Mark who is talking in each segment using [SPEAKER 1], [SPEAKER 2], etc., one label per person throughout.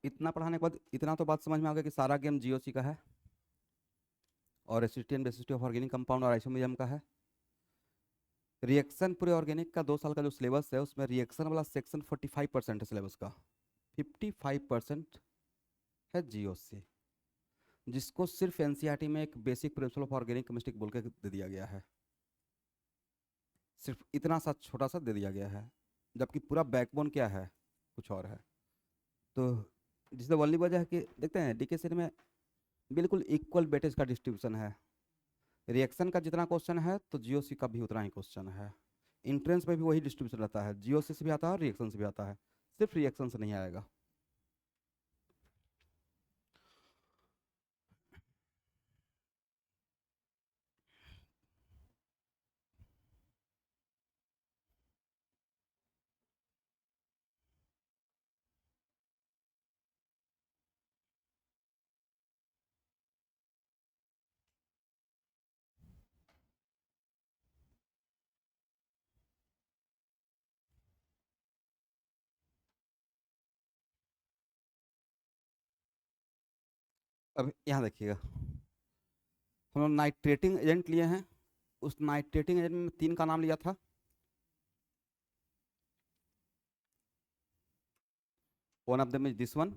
[SPEAKER 1] इतना पढ़ाने के बाद इतना तो बात समझ में आ गया कि सारा गेम जीओसी का है और एसिटियन बेसिसिटी ऑफ ऑर्गेनिक कंपाउंड और आइसोमेरिज्म का है। रिएक्शन पूरे ऑर्गेनिक का 2 साल का जो सिलेबस है उसमें रिएक्शन वाला सेक्शन 45% है सिलेबस का, 55% है जीओसी, जिसको सिर्फ एनसीईआरटी में एक basic principle of organic chemistry बोल के दे दिया गया है। सिर्फ इतना सा छोटा सा दे दिया गया है, जबकि पूरा बैकबोन क्या है, कुछ और है। तो जिससे वल्ली वजह है कि देखते हैं डीके सीरीज में बिल्कुल इक्वल वेटेज का डिस्ट्रीब्यूशन है। रिएक्शन का जितना क्वेश्चन है तो जीओसी का भी उतना ही क्वेश्चन है। इंट्रेंस में भी वही डिस्ट्रीब्यूशन रहता है, जीओसी से भी आता है और रिएक्शन से भी आता है, सिर्फ रिएक्शन से नहीं आएगा। अब यहाँ देखिएगा, हम लोग नाइट्रेटिंग एजेंट लिए हैं। उस नाइट्रेटिंग एजेंट में 3 का नाम लिया था। One of them is this one.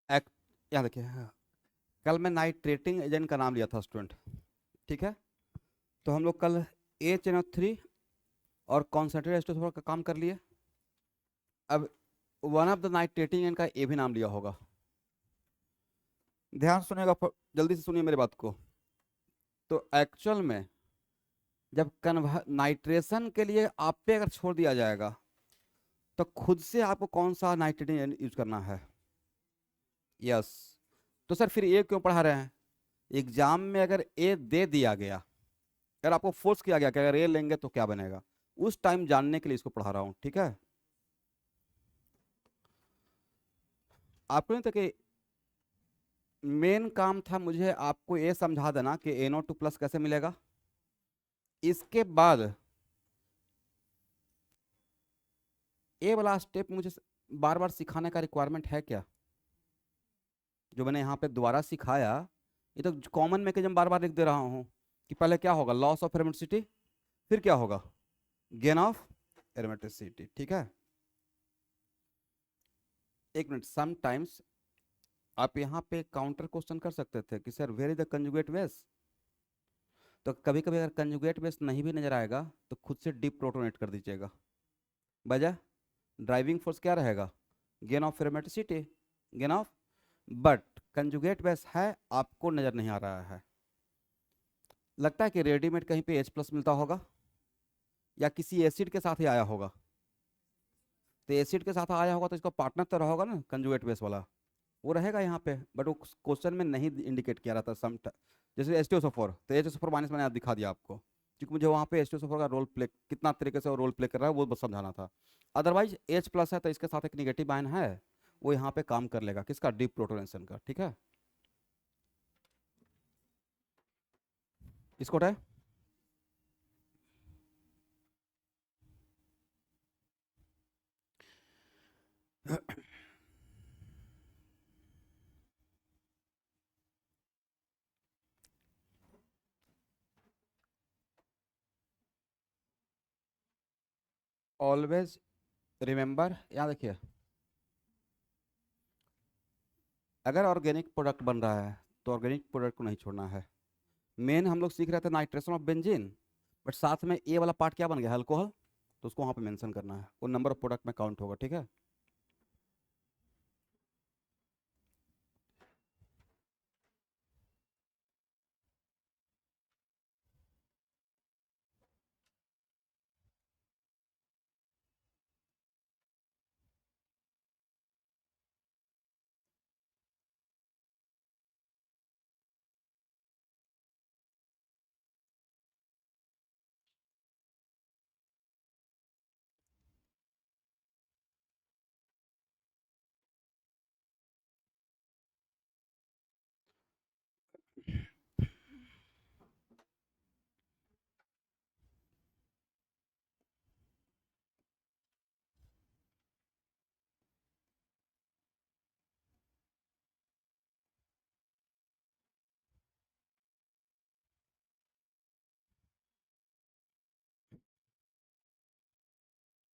[SPEAKER 1] एक, यहाँ देखिए, हाँ, कल मैं नाइट्रेटिंग एजेंट का नाम लिया था स्टूडेंट, ठीक है। तो हम लोग कल HNO3 और कॉन्सेंट्रेटेड एस्टोसल्फर का काम कर लिए। अब one of the nitrating agent का ए भी नाम लिया होगा। ध्यान से सुनिएगा, जल्दी से सुनिए मेरी बात को। तो एक्चुअल में जब कन्व नाइट्रेशन के लिए आप पे अगर छोड़ दिया जाएगा तो खुद से आपको कौन सा नाइट्रेटिंग एजेंट यूज करना है। यस। तो सर फिर ए क्यों पढ़ा रहे हैं? एग्जाम में अगर ए दे दिया गया, अगर आपको फोर्स किया गया कि अगर ए लेंगे तो क्या बनेगा, उस टाइम जानने के लिए इसको पढ़ा रहा हूँ, ठीक है। आपको नहीं था कि मेन काम था मुझे आपको ये समझा देना कि NO2+ कैसे मिलेगा। इसके बाद ये वाला स्टेप मुझे बार बार सिखाने का रिक्वायरमेंट है क्या? जो मैंने यहाँ पे दोबारा सिखाया, ये तो कॉमन मैकेनिज्म बार बार लिख दे रहा हूँ कि पहले क्या होगा, लॉस ऑफ एरोमेटिसिटी, फिर क्या होगा, गेन ऑफ एरोमेटिसिटी, ठीक है। एक मिनट, समटाइम्स आप यहाँ पे काउंटर क्वेश्चन कर सकते थे कि sir where is the conjugate base. तो कभी कभी अगर कंजुगेट बेस नहीं भी नजर आएगा तो खुद से डीप प्रोटोनेट कर दीजिएगा। वजह, ड्राइविंग फोर्स क्या रहेगा, gain of aromaticity, gain of, but conjugate base है आपको नजर नहीं आ रहा है। लगता है कि रेडीमेड कहीं पे H+ मिलता होगा या किसी एसिड के साथ ही आया होगा। तो एसिड के साथ आया होगा तो इसका पार्टनर तो रहा होगा ना कंजुगेट बेस वाला, वो रहेगा यहाँ पे, बट वो क्वेश्चन में नहीं इंडिकेट किया रहता सम। जैसे H2SO4, तो H2SO4- मैंने दिखा दिया आपको, क्योंकि मुझे वहाँ पे H2SO4 का रोल प्ले कितना तरीके से रोल प्ले कर रहा है वो बस समझाना था। अदरवाइज H+ है तो इसके साथ एक निगेटिव आयन है, वो यहाँ पे काम कर लेगा, किसका, डीप प्रोटोनेशन का, ठीक है। इसको उठाए। ऑलवेज रिमेंबर, यहाँ देखिए, अगर ऑर्गेनिक प्रोडक्ट बन रहा है तो ऑर्गेनिक प्रोडक्ट को नहीं छोड़ना है। मेन हम लोग सीख रहे थे नाइट्रेशन ऑफ बेंजीन, बट साथ में ए वाला पार्ट क्या बन गया, अल्कोहल, तो उसको वहाँ पे मेंशन करना है, वो नंबर ऑफ प्रोडक्ट में काउंट होगा, ठीक है।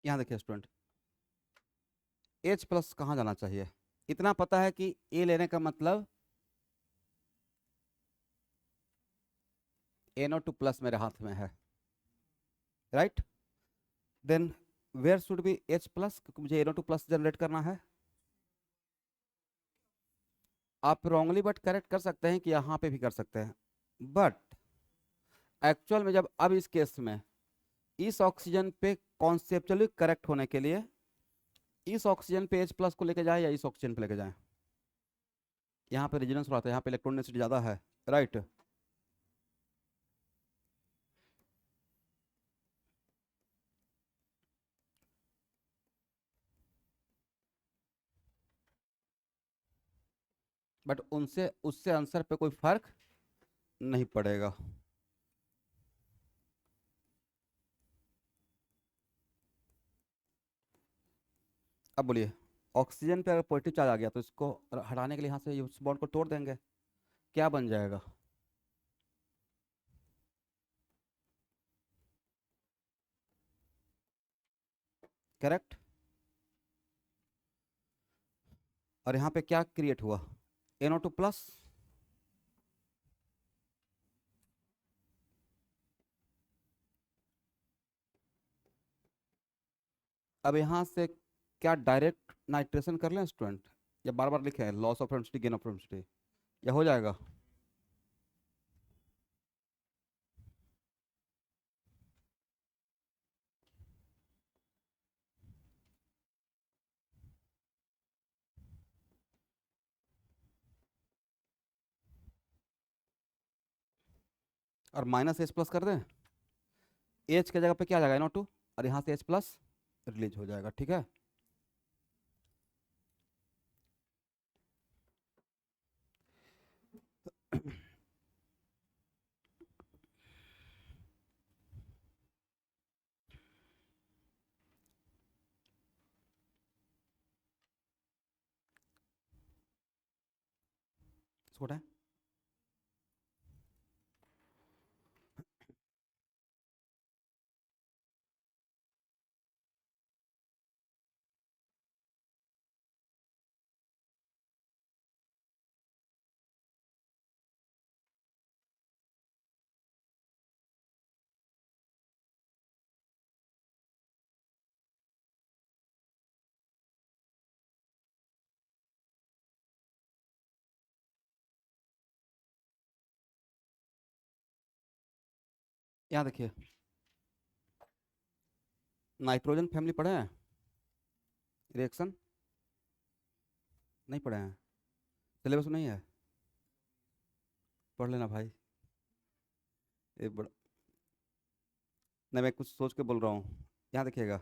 [SPEAKER 1] यहाँ देखिए स्टूडेंट, एच प्लस कहाँ जाना चाहिए, इतना पता है कि ए लेने का मतलब NO2 प्लस मेरे हाथ में है, right. Then where should be H plus, क्योंकि मुझे NO2 प्लस जनरेट करना है। आप रॉन्गली बट करेक्ट कर सकते हैं कि यहाँ पे भी कर सकते हैं, बट एक्चुअल में जब अब इस केस में इस ऑक्सीजन पे कॉन्सेप्चुअली करेक्ट होने के लिए इस ऑक्सीजन पे H प्लस को लेके जाए या इस ऑक्सीजन पे लेके जाए, यहाँ पे रेजोनेंस हो रहा था, यहाँ पे इलेक्ट्रॉन डेंसिटी ज़्यादा है, राइट। बट उनसे उससे आंसर पे कोई फर्क नहीं पड़ेगा। अब बोलिए, ऑक्सीजन पे अगर पॉजिटिव चार्ज आ गया तो इसको हटाने के लिए यहाँ से इस बॉन्ड को तोड़ देंगे, क्या बन जाएगा, करेक्ट। और यहाँ पे क्या क्रिएट हुआ, NO2 प्लस। अब यहाँ से क्या डायरेक्ट नाइट्रेशन कर लें स्टूडेंट, या बार बार लिखे loss of density gain of density, या हो जाएगा। और माइनस H प्लस कर दें, H की जगह पे क्या आ जाएगा, NO2, और यहाँ से H प्लस रिलीज हो जाएगा, ठीक है। इसको हटाएं। यहाँ देखिए, नाइट्रोजन फैमिली पढ़े हैं, रिएक्शन नहीं पढ़े हैं, सिलेबस में नहीं है, पढ़ लेना भाई। एक बड़ा, नहीं मैं कुछ सोच के बोल रहा हूँ, यहाँ देखिएगा,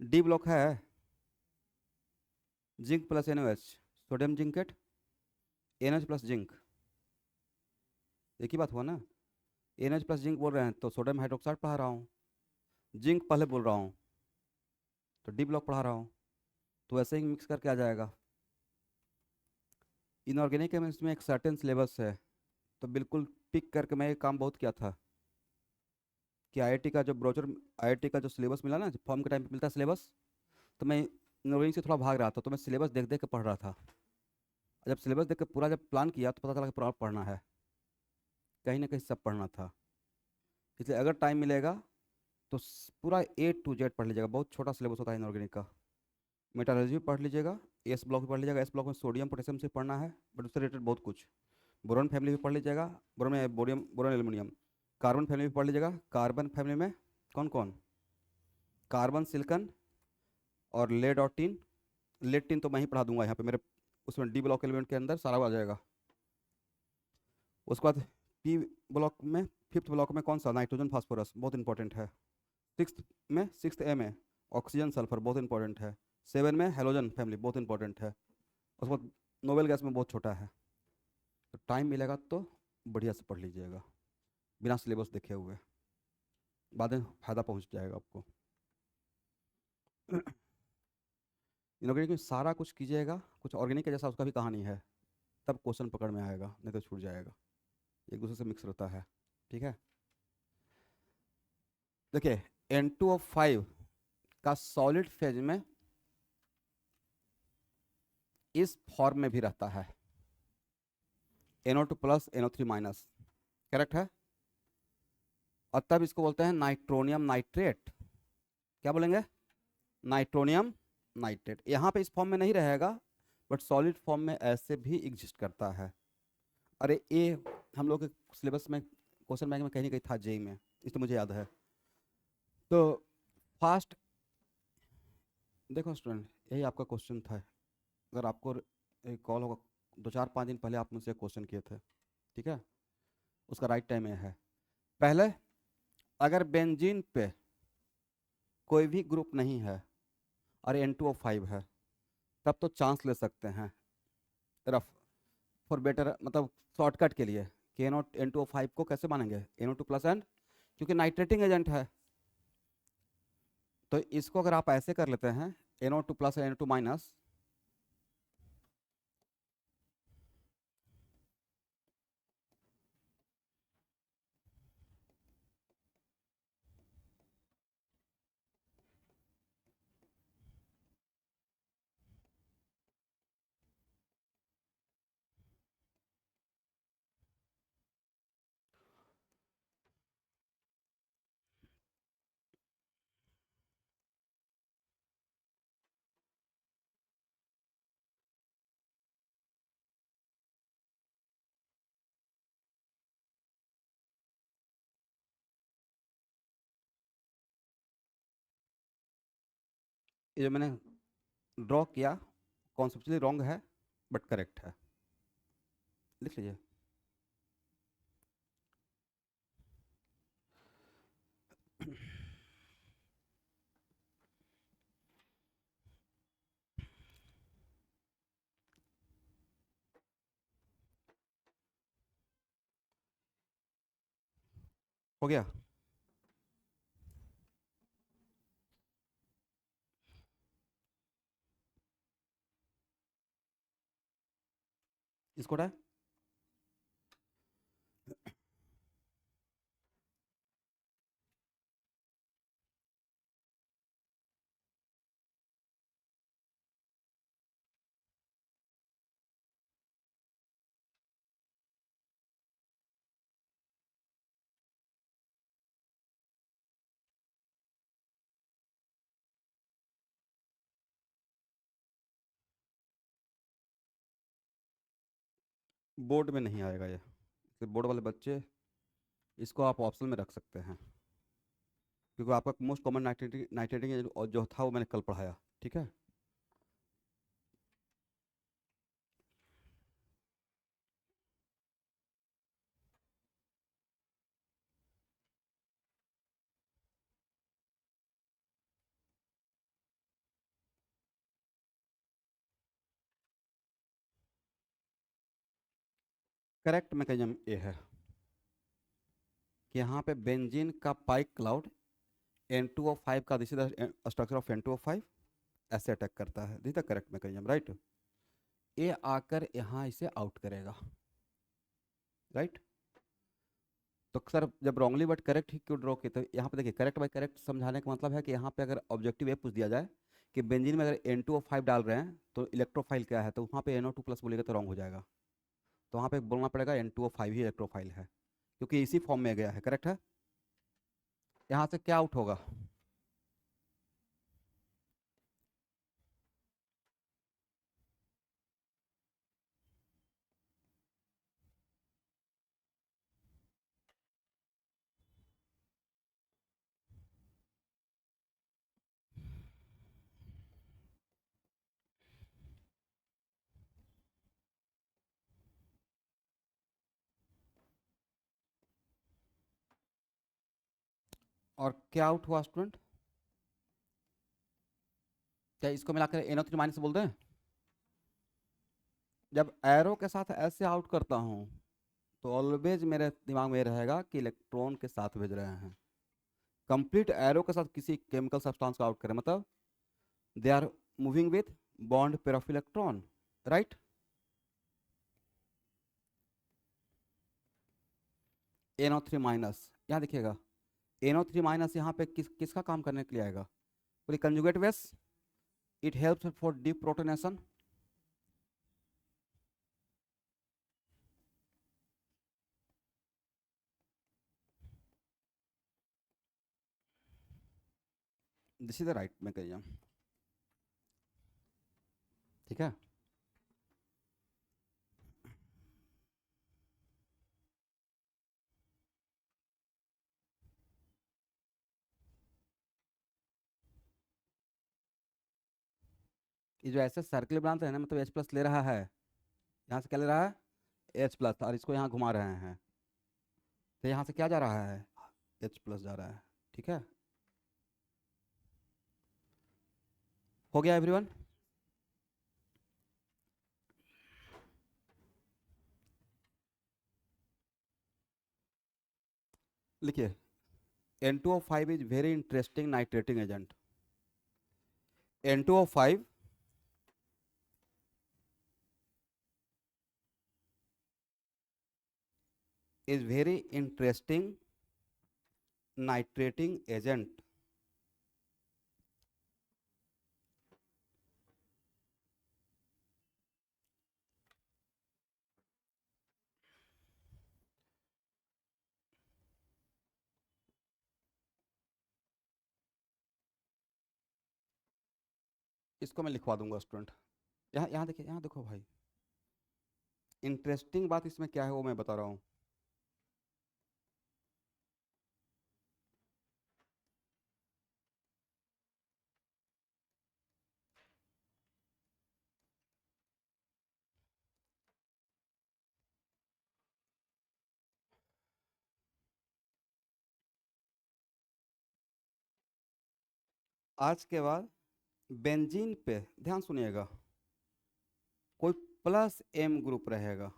[SPEAKER 1] डी ब्लॉक है, zinc plus NOH, sodium zincate, NH plus zinc, एक ही बात हुआ ना। NH प्लस जिंक बोल रहे हैं तो सोडियम हाइड्रोक्साइड पढ़ा रहा हूँ, जिंक पहले बोल रहा हूँ तो डी ब्लॉक पढ़ा रहा हूँ, तो वैसे ही मिक्स करके आ जाएगा। इनऑर्गेनिक केमिस्ट्री में एक सर्टेन सिलेबस है, तो बिल्कुल पिक करके मैं ये काम बहुत किया था कि आईआईटी का जो ब्रोचर, आईआईटी का जो सिलेबस मिला ना, फॉर्म के टाइम पे मिलता है सिलेबस, तो मैं इग्नोरिंग से थोड़ा भाग रहा था, तो मैं सिलेबस देख देख के पढ़ रहा था। जब सिलेबस देख के पूरा जब प्लान किया तो पता चला कि पूरा पढ़ना है, कहीं ना कहीं सब पढ़ना था। इसलिए अगर टाइम मिलेगा तो पूरा A to Z पढ़ लीजिएगा। बहुत छोटा सिलेबस होता है इनऑर्गेनिक का। मेटालर्जी भी पढ़ लीजिएगा, एस ब्लॉक भी पढ़ लीजिएगा। एस ब्लॉक में सोडियम पोटेशियम से पढ़ना है, बट उससे रिलेटेड बहुत कुछ। बोरॉन फैमिली भी पढ़ लीजिएगा, बोरॉन में bohrium, boron aluminium. Carbon family भी पढ़ लीजिएगा। कार्बन फैमिली में कौन कौन? कार्बन, सिलिकॉन और लेड और टिन। लेड टिन तो मैं ही पढ़ा दूंगा यहाँ पे मेरे, उसमें डी ब्लॉक एलिमेंट के अंदर सारा आ जाएगा। उसके बाद पी ब्लॉक में, फिफ्थ ब्लॉक में कौन सा? नाइट्रोजन फास्फोरस, बहुत इंपॉर्टेंट है। सिक्स में, सिक्स ए में ऑक्सीजन सल्फर, बहुत इंपॉर्टेंट है। सेवन में हेलोजन फैमिली, बहुत इंपॉर्टेंट है। उसके बाद नोबेल गैस में बहुत छोटा है। तो टाइम मिलेगा तो बढ़िया से पढ़ लीजिएगा, बिना सिलेबस देखे हुए, बाद में फ़ायदा पहुंच जाएगा आपको। इनऑर्गेनिक में सारा कुछ कीजिएगा, कुछ ऑर्गेनिक के जैसा उसका भी कहानी है, तब क्वेश्चन पकड़ में आएगा, नहीं तो छूट जाएगा, एक दूसरे से मिक्स रहता है। ठीक है, देखिए N2O5 का सॉलिड फेज में इस फॉर्म में भी रहता है, NO2 plus NO3 minus, correct है। और तब इसको बोलते हैं नाइट्रोनियम नाइट्रेट। क्या बोलेंगे? Nitronium nitrate. यहाँ पे इस फॉर्म में नहीं रहेगा, बट सॉलिड फॉर्म में ऐसे भी एग्जिस्ट करता है। अरे ये हम लोग के सिलेबस में, क्वेश्चन बैंक में कहीं ना कहीं था, जेई में, इसलिए मुझे याद है। तो फास्ट, देखो स्टूडेंट, यही आपका क्वेश्चन था। अगर आपको एक कॉल होगा, 2 4 5 दिन पहले आप मुझसे क्वेश्चन किए थे, ठीक है, उसका राइट टाइम ये है। पहले अगर बेंजीन पे कोई भी ग्रुप नहीं है और N2O5 है, तब तो चांस ले सकते हैं रफ, फॉर बेटर, मतलब शॉर्टकट के लिए, कि N2O5 को कैसे मानेंगे? NO2 प्लस एंड, क्योंकि नाइट्रेटिंग एजेंट है। तो इसको अगर आप ऐसे कर लेते हैं, NO2 प्लस NO2 माइनस, ये जो मैंने ड्रॉ किया कॉन्सेप्चुअली रॉन्ग है, बट करेक्ट है, लिख लीजिए। हो गया? इसको है, बोर्ड में नहीं आएगा ये, तो बोर्ड वाले बच्चे इसको आप ऑप्शन में रख सकते हैं, क्योंकि आपका मोस्ट कॉमन नाइट्रेटिंग नाइट्रेटिंग जो था वो मैंने कल पढ़ाया, ठीक है। करेक्ट मैकेनिज्म ये है कि यहाँ पे बेंजीन का पाइक क्लाउड N2O5 का, this is the structure of N2O5, ऐसे अटैक करता है। This the correct mechanism, right. ये आकर यहाँ इसे आउट करेगा, राइट। तो सर जब रॉन्गली बट करेक्ट ही क्यों ड्रॉ किए, तो यहाँ पे देखिए करेक्ट बाय करेक्ट समझाने का मतलब है कि यहाँ पे अगर ऑब्जेक्टिव ये पूछ दिया जाए कि बेंजीन में अगर N2O5 डाल रहे हैं तो इलेक्ट्रोफाइल क्या है, तो वहाँ पे NO2+ बोलेगा तो रॉन्ग हो जाएगा। तो वहाँ पे बोलना पड़ेगा N2O5 ही इलेक्ट्रोफाइल है, क्योंकि इसी फॉर्म में गया है। करेक्ट है। यहाँ से क्या आउट होगा? और क्या आउट हुआ स्टूडेंट? क्या इसको मिलाकर NO3- बोल दें? जब एरो के साथ ऐसे आउट करता हूँ तो ऑलवेज मेरे दिमाग में ये रहेगा कि इलेक्ट्रॉन के साथ भेज रहे हैं। कंप्लीट एरो के साथ किसी केमिकल सब्सटेंस को आउट करें मतलब they are moving with bond pair of electron, right. NO3-, यहाँ देखिएगा NO3- यहाँ पे किसका काम करने के लिए आएगा? बोले conjugate base, it helps for deprotonation. This is the right mechanism. ठीक है। ये जो ऐसे सर्कल बनाते हैं ना, मतलब H+ ले रहा है, यहाँ से क्या ले रहा है? H+, और इसको यहाँ घुमा रहे हैं, तो यहाँ से क्या जा रहा है? H+ जा रहा है। ठीक है। हो गया एवरीवन? लिखिए N2O5 is very interesting nitrating agent. N2O5 is very interesting nitrating agent। इसको मैं लिखवा दूंगा स्टूडेंट। यहाँ यहाँ देखिए, यहाँ देखो भाई, इंटरेस्टिंग बात इसमें क्या है वो मैं बता रहा हूँ। आज के बाद बेंजीन पे ध्यान सुनिएगा, कोई +M ग्रुप रहेगा,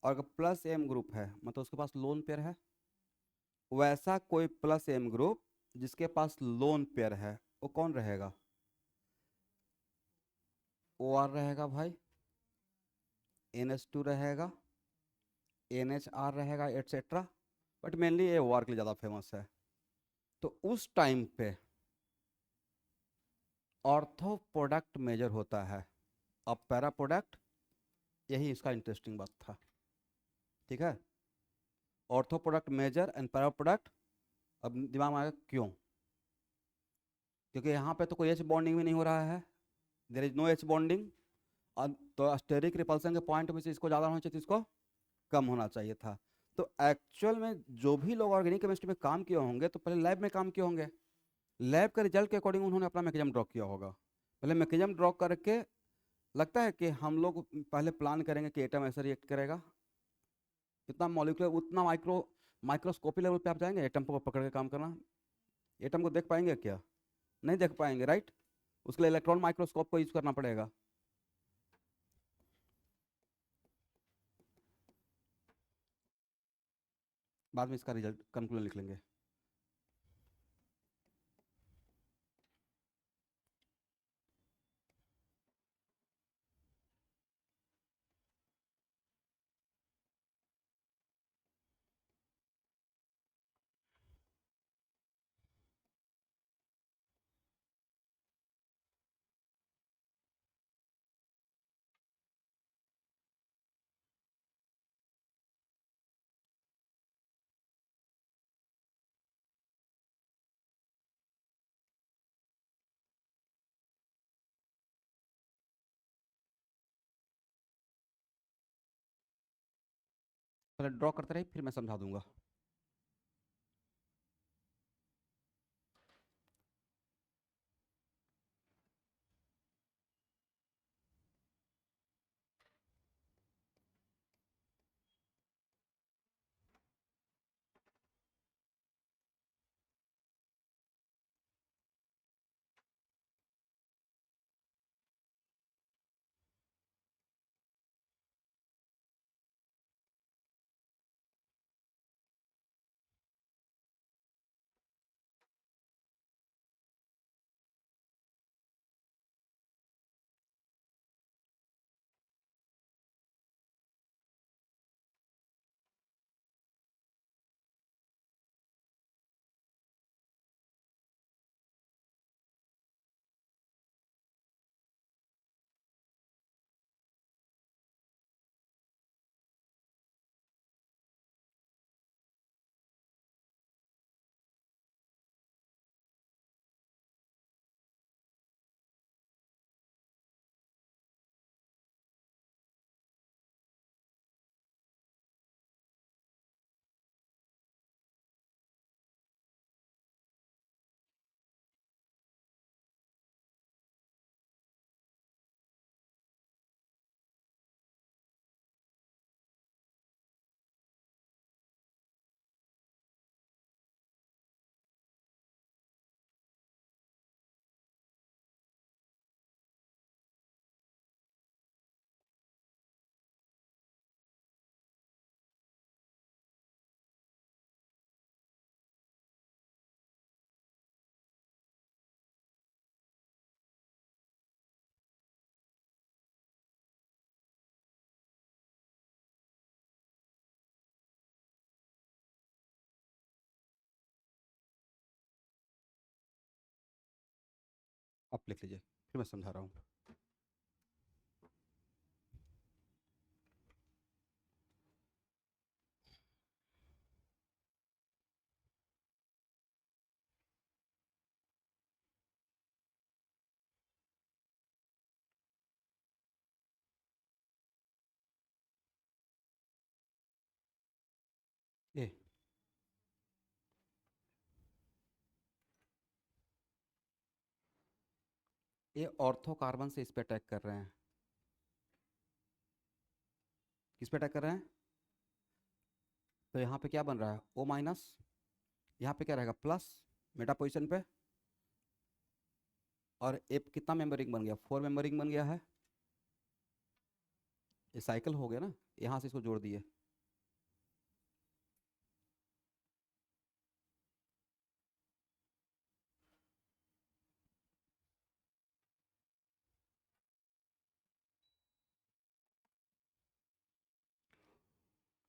[SPEAKER 1] और अगर +M ग्रुप है मतलब उसके पास लोन पेयर है। वैसा कोई +M ग्रुप जिसके पास लोन पेयर है वो कौन रहेगा? OR रहेगा भाई, NH2 रहेगा, NHR रहेगा, एटसेट्रा। बट मेनली ये OR के लिए ज़्यादा फेमस है। तो उस टाइम पे ऑर्थो प्रोडक्ट मेजर होता है, अब पैरा प्रोडक्ट, यही इसका इंटरेस्टिंग बात था। ठीक है। Ortho product major and para product. अब दिमाग में आएगा क्यों? क्योंकि यहाँ पे तो कोई H बॉन्डिंग भी नहीं हो रहा है, there is no H bonding. तो स्टेरिक रिपल्सन के पॉइंट में से इसको ज़्यादा होना चाहिए, इसको कम होना चाहिए था। तो एक्चुअल में जो भी लोग ऑर्गेनिक केमिस्ट्री में काम किए होंगे तो पहले लैब में काम किए होंगे, लैब के रिजल्ट के अकॉर्डिंग उन्होंने अपना मैकेनिज्म ड्रॉ किया होगा। पहले मैकेनिज्म ड्रॉ करके लगता है कि हम लोग पहले प्लान करेंगे कि एटम ऐसे रिएक्ट करेगा, इतना मॉलिक्यूलर, उतना माइक्रोस्कोपी लेवल पे आप जाएंगे एटम को पकड़ के काम करना? एटम को देख पाएंगे क्या? नहीं देख पाएंगे, राइट। उसके लिए इलेक्ट्रॉन माइक्रोस्कोप को यूज करना पड़ेगा। बाद में इसका रिजल्ट कंक्लूजन लिख लेंगे। पहले ड्रॉ करते रहिए, फिर मैं समझा दूंगा। आप लिख लीजिए, फिर मैं समझा रहा हूँ। ए, ये ऑर्थो कार्बन से इस पे अटैक कर रहे हैं। किस पे अटैक कर रहे हैं? तो यहाँ पे क्या बन रहा है? O minus. यहाँ पे क्या रहेगा? प्लस मेटा पोजिशन पे। और ए कितना मेंबरिंग बन गया? 4 मेंबरिंग बन गया है। ये साइकिल हो गया ना, यहाँ से इसको जोड़ दिए।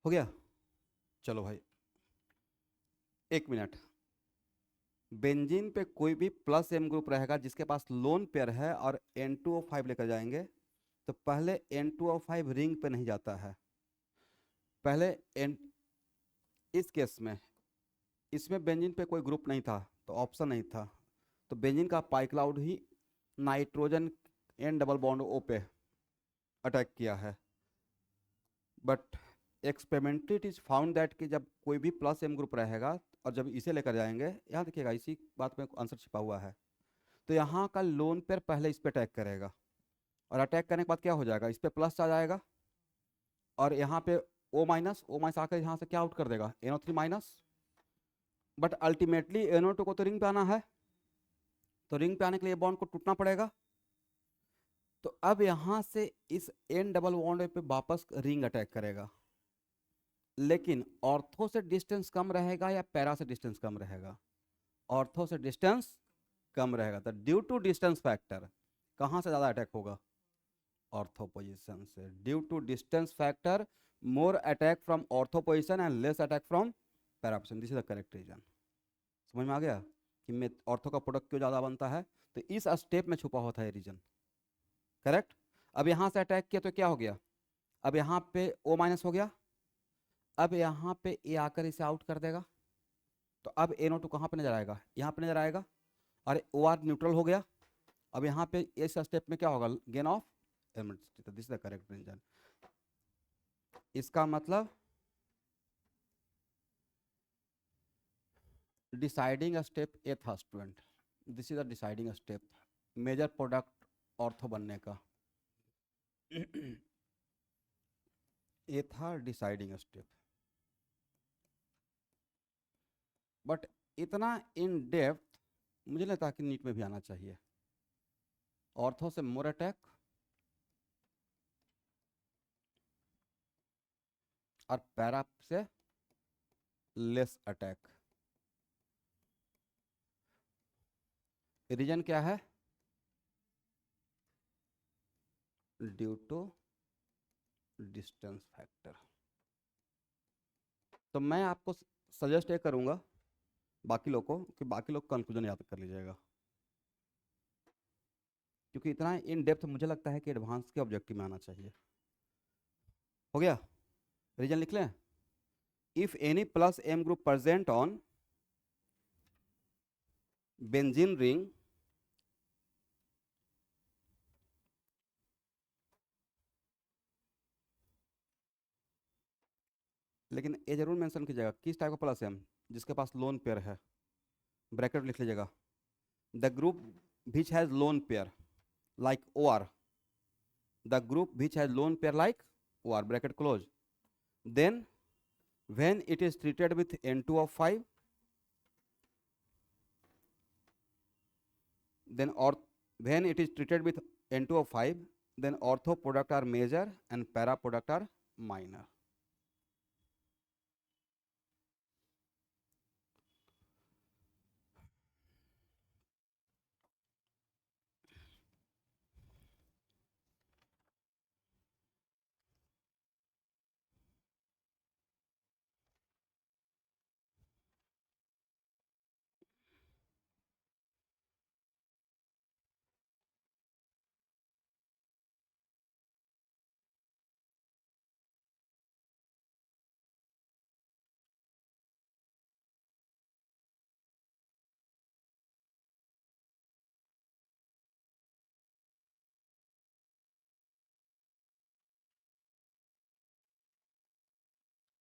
[SPEAKER 1] हो गया? चलो भाई, 1 मिनट। बेंजीन पे कोई भी प्लस एम ग्रुप रहेगा जिसके पास लोन पेयर है और N2O5 लेकर जाएंगे, तो पहले N2O5 रिंग पे नहीं जाता है। पहले N, इस केस में इसमें बेंजीन पे कोई ग्रुप नहीं था तो ऑप्शन नहीं था, तो बेंजीन का पाई क्लाउड ही nitrogen N double bond O पे अटैक किया है। But experimentally it is found that कि जब कोई भी प्लस एम ग्रुप रहेगा और जब इसे लेकर जाएंगे, यहाँ देखिएगा इसी बात में आंसर छिपा हुआ है, तो यहाँ का लोन पेयर पहले इस पे अटैक करेगा और अटैक करने के बाद क्या हो जाएगा? इस पे प्लस आ जाएगा और यहाँ पे O माइनस आकर यहाँ से क्या आउट कर देगा? NO3 minus. But ultimately NO2 को तो रिंग पे आना है, तो रिंग पे आने के लिए बॉन्ड को टूटना पड़ेगा। तो अब यहाँ से इस N डबल बॉन्ड पे वापस रिंग अटैक करेगा, लेकिन ऑर्थो से डिस्टेंस कम रहेगा या पैरा से डिस्टेंस कम रहेगा? ऑर्थो से डिस्टेंस कम रहेगा। तो ड्यू टू डिस्टेंस फैक्टर कहाँ से ज़्यादा अटैक होगा? ऑर्थो पोजीशन से। Due to distance factor more attack from ortho position and less attack from para position. This is the correct reason. समझ में आ गया कि मैं ऑर्थो का प्रोडक्ट क्यों ज़्यादा बनता है? तो इस स्टेप में छुपा होता है रीजन। करेक्ट। अब यहाँ से अटैक किया तो क्या हो गया? अब यहाँ पे O माइनस हो गया, अब यहाँ पे ए आकर इसे आउट कर देगा, तो अब NO2 कहाँ पे नजर आएगा? यहाँ पे नजर आएगा, और OR न्यूट्रल हो गया। अब यहाँ पे इस स्टेप में क्या होगा? Gain of emissivity. This is the correct reason. इसका मतलब डिसाइडिंग स्टेप ए था student, this is a deciding step major product ortho बनने का। ये था डिसाइडिंग स्टेप, बट इतना इन डेप्थ मुझे लगता है कि नीट में भी आना चाहिए। ऑर्थो से मोर अटैक और पैरा से लेस अटैक। रीजन क्या है? Due to distance factor. तो मैं आपको सजेस्ट ये करूंगा बाकी लोग को कि बाकी लोग कंक्लूजन याद कर लीजिएगा, क्योंकि इतना इन डेप्थ मुझे लगता है कि एडवांस के ऑब्जेक्टिव में आना चाहिए। हो गया? रीजन लिख लें। If any plus M group present on benzene ring लेकिन ये जरूर मेंशन कीजिएगा किस टाइप का प्लस एम, जिसके पास लोन पेयर है, ब्रैकेट लिख लीजिएगा। The group which has lone pair like OR, the group which has lone pair like OR, bracket close. Then when it is treated with N2O5, then or when it is treated with N2O5, then ortho product are major and para product are minor.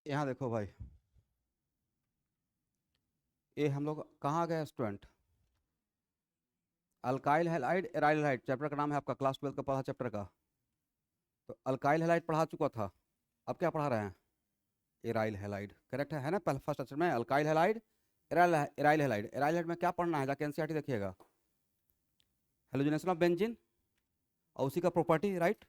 [SPEAKER 1] यहाँ देखो भाई, ये हम लोग कहाँ गए student? Alkyl halide aryl halide chapter का नाम है आपका, क्लास 12 का पढ़ा चैप्टर का। तो अल्काइल हैलाइड पढ़ा चुका था, अब क्या पढ़ा रहे हैं? Aryl halide. करेक्ट है ना? पहले फर्स्ट अक्षर में alkyl halide, aryl aryl halide. Aryl halide में क्या पढ़ना है? जाके एनसीईआरटी देखिएगा, हेलोजनेशन ऑफ बेंजीन और उसी का प्रॉपर्टी, राइट।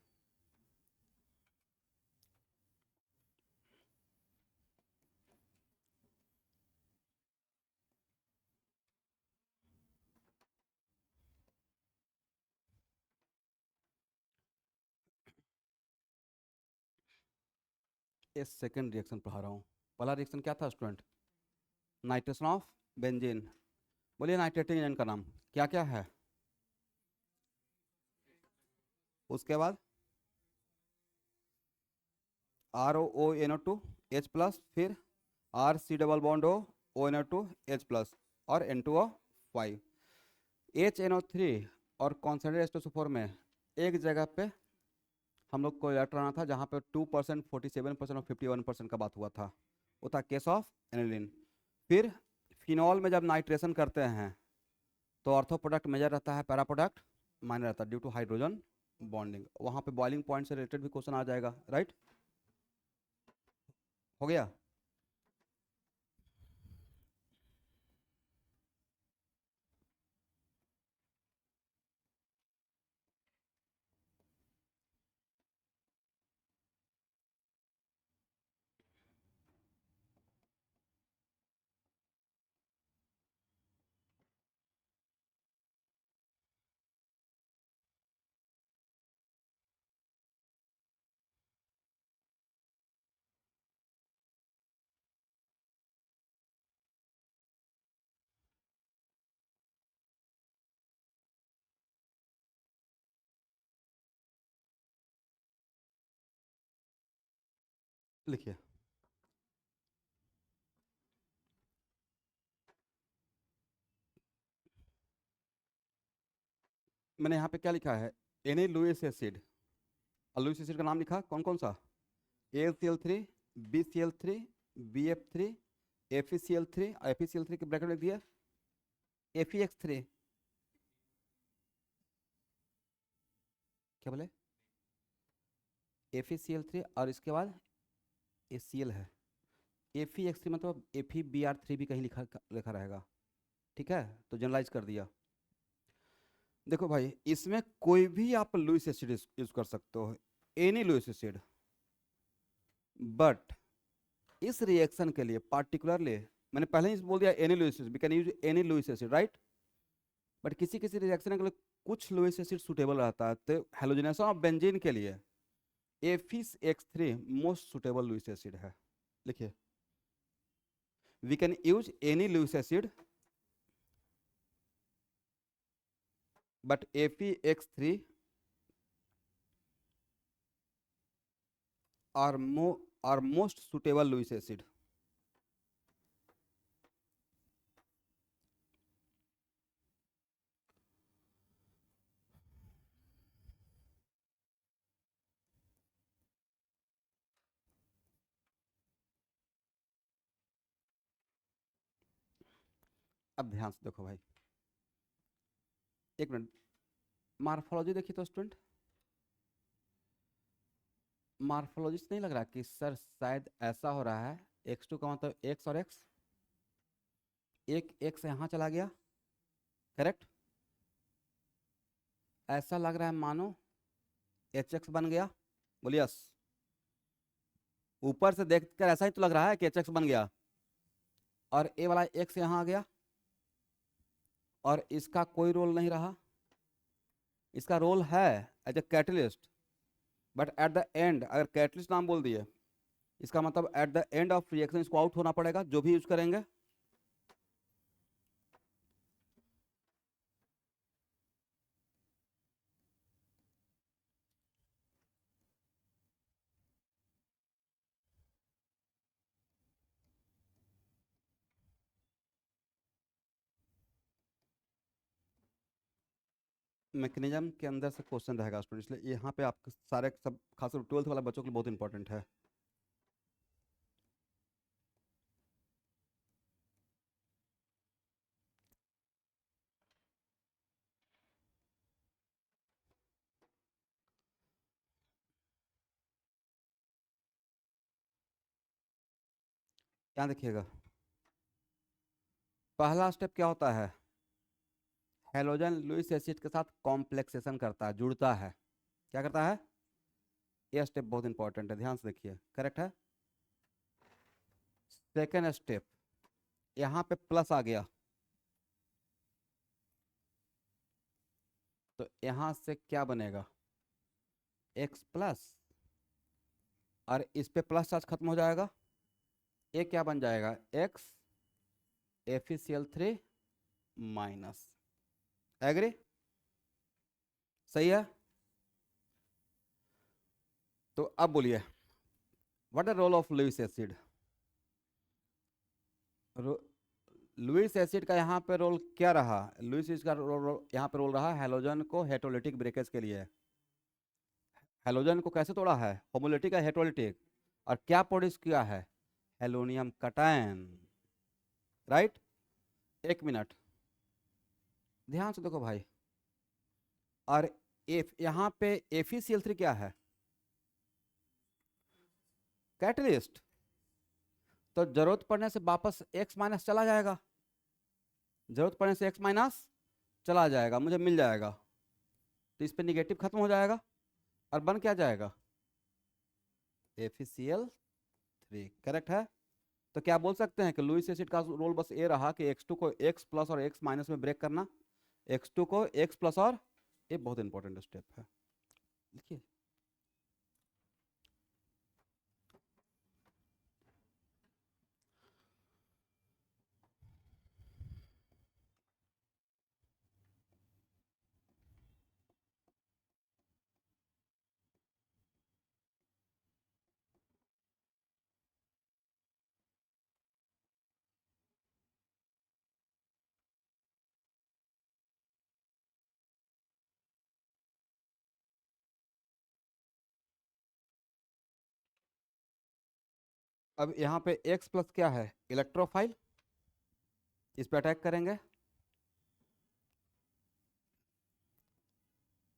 [SPEAKER 1] ये सेकंड रिएक्शन पढ़ा रहा हूँ। पहला रिएक्शन क्या था स्टूडेंट? Nitration of benzene. बोलिए नाइट्रेटिंग एजेंट का नाम क्या क्या है? उसके बाद ROONO2 H प्लस, फिर RC double bond ONO2 H plus और N2O5। HNO3 और कॉन्सेंट्रेटेड H2SO4 में एक जगह पे हम लोग को इलेक्ट्रॉन आना था जहाँ पे 2%, 47% और 51% का बात हुआ था, वो था केस ऑफ एनिलीन। फिर फिनॉल में जब नाइट्रेशन करते हैं तो ऑर्थो प्रोडक्ट मेजर रहता है, पैरा प्रोडक्ट माइनर रहता है ड्यू टू हाइड्रोजन बॉन्डिंग। वहाँ पे बॉइलिंग पॉइंट से रिलेटेड भी क्वेश्चन आ जाएगा, राइट। हो गया? लिखिए। मैंने यहाँ पे क्या लिखा है? Any Lewis acid, Lewis acid का नाम लिखा कौन कौन सा? AlCl3, BCl3, BF3, FeCl3, FeCl3 के ब्रैकेट में लिख दिया FeX3, क्या बोले, FeCl3 और इसके बाद ACl है, FeX3 मतलब FeBr3 भी कहीं लिखा लिखा रहेगा, ठीक है, तो जनरलाइज कर दिया। देखो भाई, इसमें कोई भी आप लुईस एसिड यूज कर सकते हो, एनी लुईस एसिड, बट इस रिएक्शन के लिए पार्टिकुलरली मैंने पहले ही बोल दिया any Lewis acid, we can use any Lewis acid, right, but किसी किसी रिएक्शन के लिए कुछ लुईस एसिड सुटेबल रहता है, तो हेलोजनेशन ऑफ बेंजीन के लिए FeX3 most suitable Lewis acid है। लिखिए, we can use any Lewis acid but FeX3 are most suitable Lewis acid। अब ध्यान से देखो भाई, एक मिनट, मार्फोलॉजी देखिए तो स्टूडेंट, मार्फोलॉजी से नहीं लग रहा कि सर शायद ऐसा हो रहा है, X2 का मतलब X और X, एक X यहाँ चला गया, करेक्ट, ऐसा लग रहा है मानो HX बन गया, बोलिए यस, ऊपर से देखकर ऐसा ही तो लग रहा है कि HX बन गया, और ए वाला X यहाँ आ गया, और इसका कोई रोल नहीं रहा, इसका रोल है as a catalyst, but at the end अगर कैटलिस्ट नाम बोल दिए, इसका मतलब at the end of reaction इसको आउट होना पड़ेगा, जो भी यूज करेंगे। मैकेनिज्म के अंदर से क्वेश्चन रहेगा स्टूडेंट, इसलिए यहाँ पे आपके सारे सब खासकर 12th वाला बच्चों के लिए बहुत इंपॉर्टेंट है। यहाँ देखिएगा, पहला स्टेप क्या होता है, हेलोजन लुईस एसिड के साथ कॉम्प्लेक्सेशन करता है, जुड़ता है, क्या करता है, ये स्टेप बहुत इंपॉर्टेंट है, ध्यान से देखिए, करेक्ट है। सेकेंड स्टेप, यहाँ पे प्लस आ गया, तो यहाँ से क्या बनेगा, X प्लस, और इस पे प्लस चार्ज खत्म हो जाएगा, ये क्या बन जाएगा, X FeCl3 माइनस, एग्री, सही है। तो अब बोलिए, what the role of Lewis acid, Lewis acid का यहाँ पे रोल क्या रहा, लुईस एसिड का रोल यहाँ पे रोल रहा हेलोजन को हेटरोलिटिक ब्रेकेज के लिए, हेलोजन को कैसे तोड़ा है, होमोलिटिक है हेटरोलिटिक, और क्या प्रोड्यूस किया है, हेलोनियम कटायन, राइट। एक मिनट, ध्यान से देखो भाई, और एफ यहाँ पे FeCl3 क्या है, कैटलिस्ट, तो जरूरत पड़ने से वापस X माइनस चला जाएगा, जरूरत पड़ने से X माइनस चला जाएगा, मुझे मिल जाएगा, तो इस पे निगेटिव खत्म हो जाएगा, और बन क्या जाएगा, FeCl3, करेक्ट है। तो क्या बोल सकते हैं कि लुईस एसिड का रोल बस ये रहा कि X2 को X प्लस और X माइनस में ब्रेक करना, X2 को X प्लस, और ये बहुत इंपॉर्टेंट स्टेप है, लिखिए। अब यहाँ पे X प्लस क्या है, इलेक्ट्रोफाइल, इस पे अटैक करेंगे।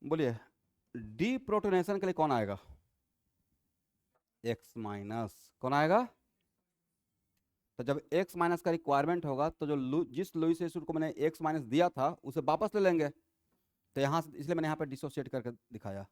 [SPEAKER 1] बोलिए डी प्रोटोनेशन के लिए कौन आएगा, X माइनस, कौन आएगा। तो जब X माइनस का रिक्वायरमेंट होगा तो जो जिस लुईस एसिड को मैंने X माइनस दिया था उसे वापस ले लेंगे। तो यहाँ से इसलिए मैंने यहाँ पे डिसोसिएट करके दिखाया।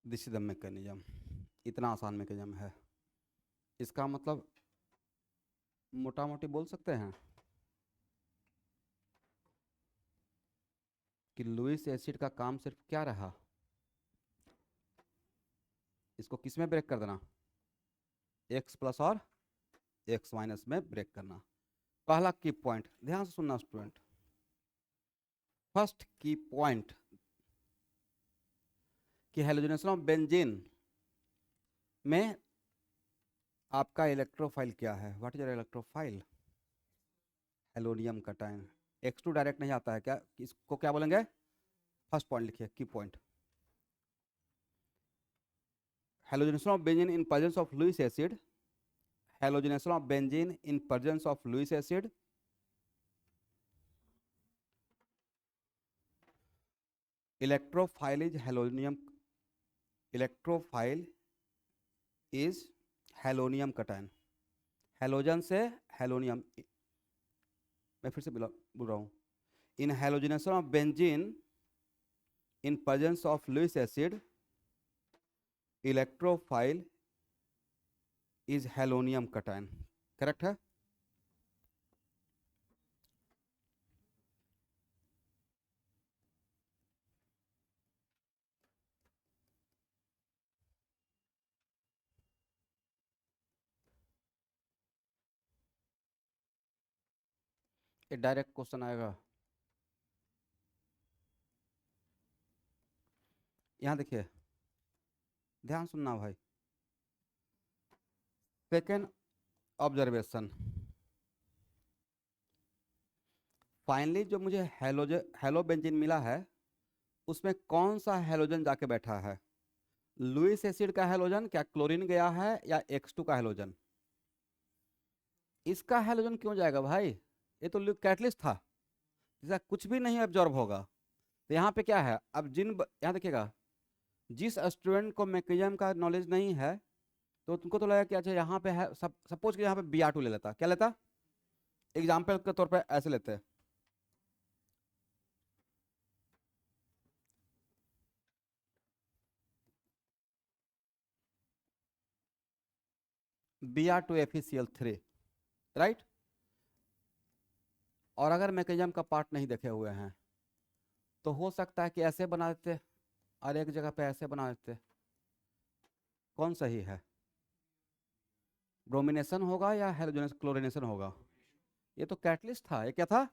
[SPEAKER 1] दिस इज द मैकेनिज्म, इतना आसान मैकेनिज्म है। इसका मतलब मोटा मोटी बोल सकते हैं कि लुईस एसिड का काम सिर्फ क्या रहा, इसको किस में ब्रेक कर देना, X प्लस और X माइनस में ब्रेक करना। पहला की पॉइंट ध्यान से सुनना स्टूडेंट, फर्स्ट की पॉइंट कि हैलोजनेशन ऑफ बेंजीन में आपका इलेक्ट्रोफाइल क्या है, what is your electrophile, halonium cation. X2 direct नहीं आता है क्या, इसको क्या बोलेंगे, फर्स्ट पॉइंट लिखिए key point. Halogenation of benzene in presence of Lewis acid, halogenation of benzene in presence of Lewis acid electrophile is halonium, electrophile is halonium cation, halogen से halonium. मैं फिर से बोल रहा हूँ, in halogenation of benzene in presence of Lewis acid electrophile is halonium cation, correct है। ये direct question आएगा, यहाँ देखिए ध्यान सुनना भाई। सेकेंड ऑब्जर्वेशन, फाइनली जो मुझे हेलोबेंजीन मिला है उसमें कौन सा हेलोजन जाके बैठा है, लुईस एसिड का हेलोजन, क्या क्लोरीन गया है या X2 का हेलोजन। इसका हेलोजन क्यों जाएगा भाई, ये तो कैटलिस्ट था, इसका कुछ भी नहीं एब्जॉर्ब होगा। तो यहाँ पे क्या है, अब यहाँ देखिएगा, जिस स्टूडेंट को मैकेनिज्म का नॉलेज नहीं है तो तुमको तो लगेगा कि अच्छा यहाँ पे है, सपोज कि यहाँ पे Br2 ले लेता, क्या लेता, एग्जाम्पल के तौर पे ऐसे लेते हैं, Br2FeCl3, राइट। और अगर मैकेनिज्म का पार्ट नहीं देखे हुए हैं तो हो सकता है कि ऐसे बना देते और एक जगह पे ऐसे बना देते, कौन सही है, ब्रोमिनेशन होगा या हेलोजनस क्लोरिनेशन होगा। ये तो कैटलिस्ट था, ये क्या था,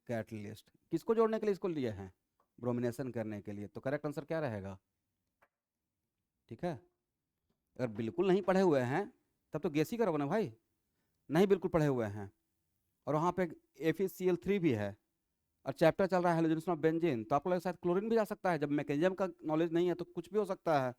[SPEAKER 1] कैटलिस्ट। किसको जोड़ने के लिए इसको लिए हैं, ब्रोमिनेशन करने के लिए। तो करेक्ट आंसर क्या रहेगा, ठीक है। अगर बिल्कुल नहीं पढ़े हुए हैं तब तो गेस ही करोगे ना भाई, नहीं बिल्कुल पढ़े हुए हैं और वहाँ पे FeCl3 भी है और चैप्टर चल रहा है हेलोजनेशन ऑफ बेंजीन, तो आपको लगता है क्लोरीन भी जा सकता है। जब मैकेनिज्म का नॉलेज नहीं है तो कुछ भी हो सकता है।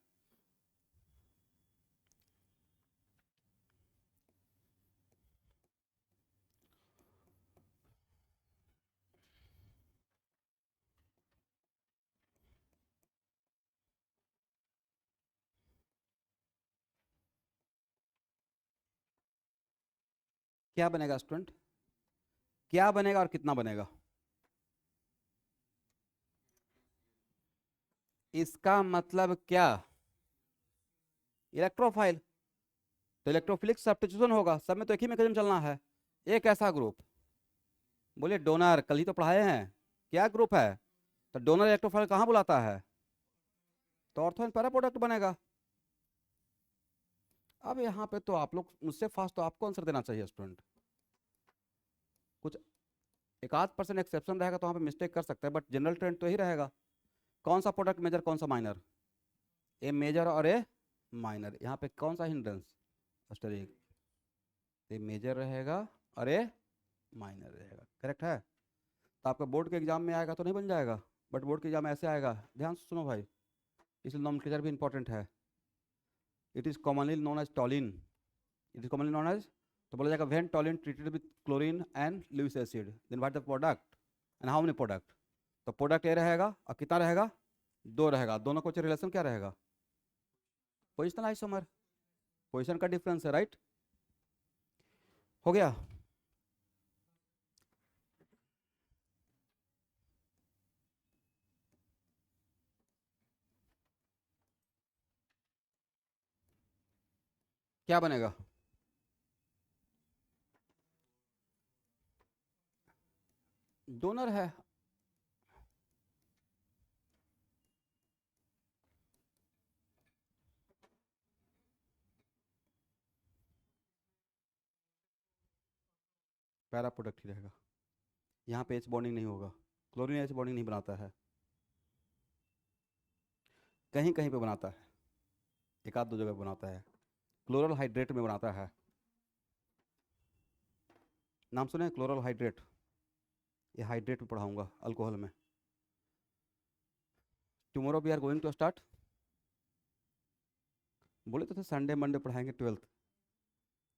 [SPEAKER 1] क्या बनेगा स्टूडेंट, क्या बनेगा और कितना बनेगा, इसका मतलब क्या, इलेक्ट्रोफाइल। तो इलेक्ट्रोफिलिक सब्स्टिट्यूशन होगा, सब में तो एक ही मैकेनिज्म चलना है। एक ऐसा ग्रुप, बोलिए डोनर, कल ही तो पढ़ाए हैं, क्या ग्रुप है, तो डोनर इलेक्ट्रोफाइल कहाँ बुलाता है, तो ऑर्थो पैरा प्रोडक्ट बनेगा। अब यहाँ पे तो आप लोग मुझसे फास्ट, तो आपको आंसर देना चाहिए स्टूडेंट। कुछ एक आध परसेंट एक्सेप्शन रहेगा तो वहाँ पे मिस्टेक कर सकते हैं, बट जनरल ट्रेंड तो ही रहेगा। कौन सा प्रोडक्ट मेजर, कौन सा माइनर? ए मेजर और ए माइनर। यहाँ पे कौन सा हिंड्रेंस? अस्टेरिक। ए मेजर रहेगा और ए माइनर रहेगा, करेक्ट है। तो आपका बोर्ड के एग्जाम में आएगा तो नहीं बन जाएगा, बट बोर्ड के एग्जाम में ऐसे आएगा। ध्यान से सुनो भाई, इसलिए नोमेनक्लेचर भी इंपॉर्टेंट है। It is commonly known as toluene. It is commonly known as, तो बोला जाएगा when toluene treated with chlorine and Lewis acid then what the product and how many product. तो प्रोडक्ट ए रहेगा और कितना रहेगा? 2 रहेगा। दोनों को रिलेशन क्या रहेगा? पोजिशनल आइसोमर, पोजिशन का डिफरेंस है, राइट। हो गया। क्या बनेगा? डोनर है। पैरा प्रोडक्ट ही रहेगा। यहाँ पे एच बॉन्डिंग नहीं होगा, क्लोरीन एच बॉन्डिंग नहीं बनाता है, कहीं कहीं पे बनाता है, एक आध दो जगह बनाता है, क्लोरल हाइड्रेट में बनाता है। नाम सुने क्लोरल हाइड्रेट? ये हाइड्रेट में पढ़ाऊंगा अल्कोहल में। Tomorrow we are going to start. बोले तो थे संडे मंडे पढ़ाएंगे 12th,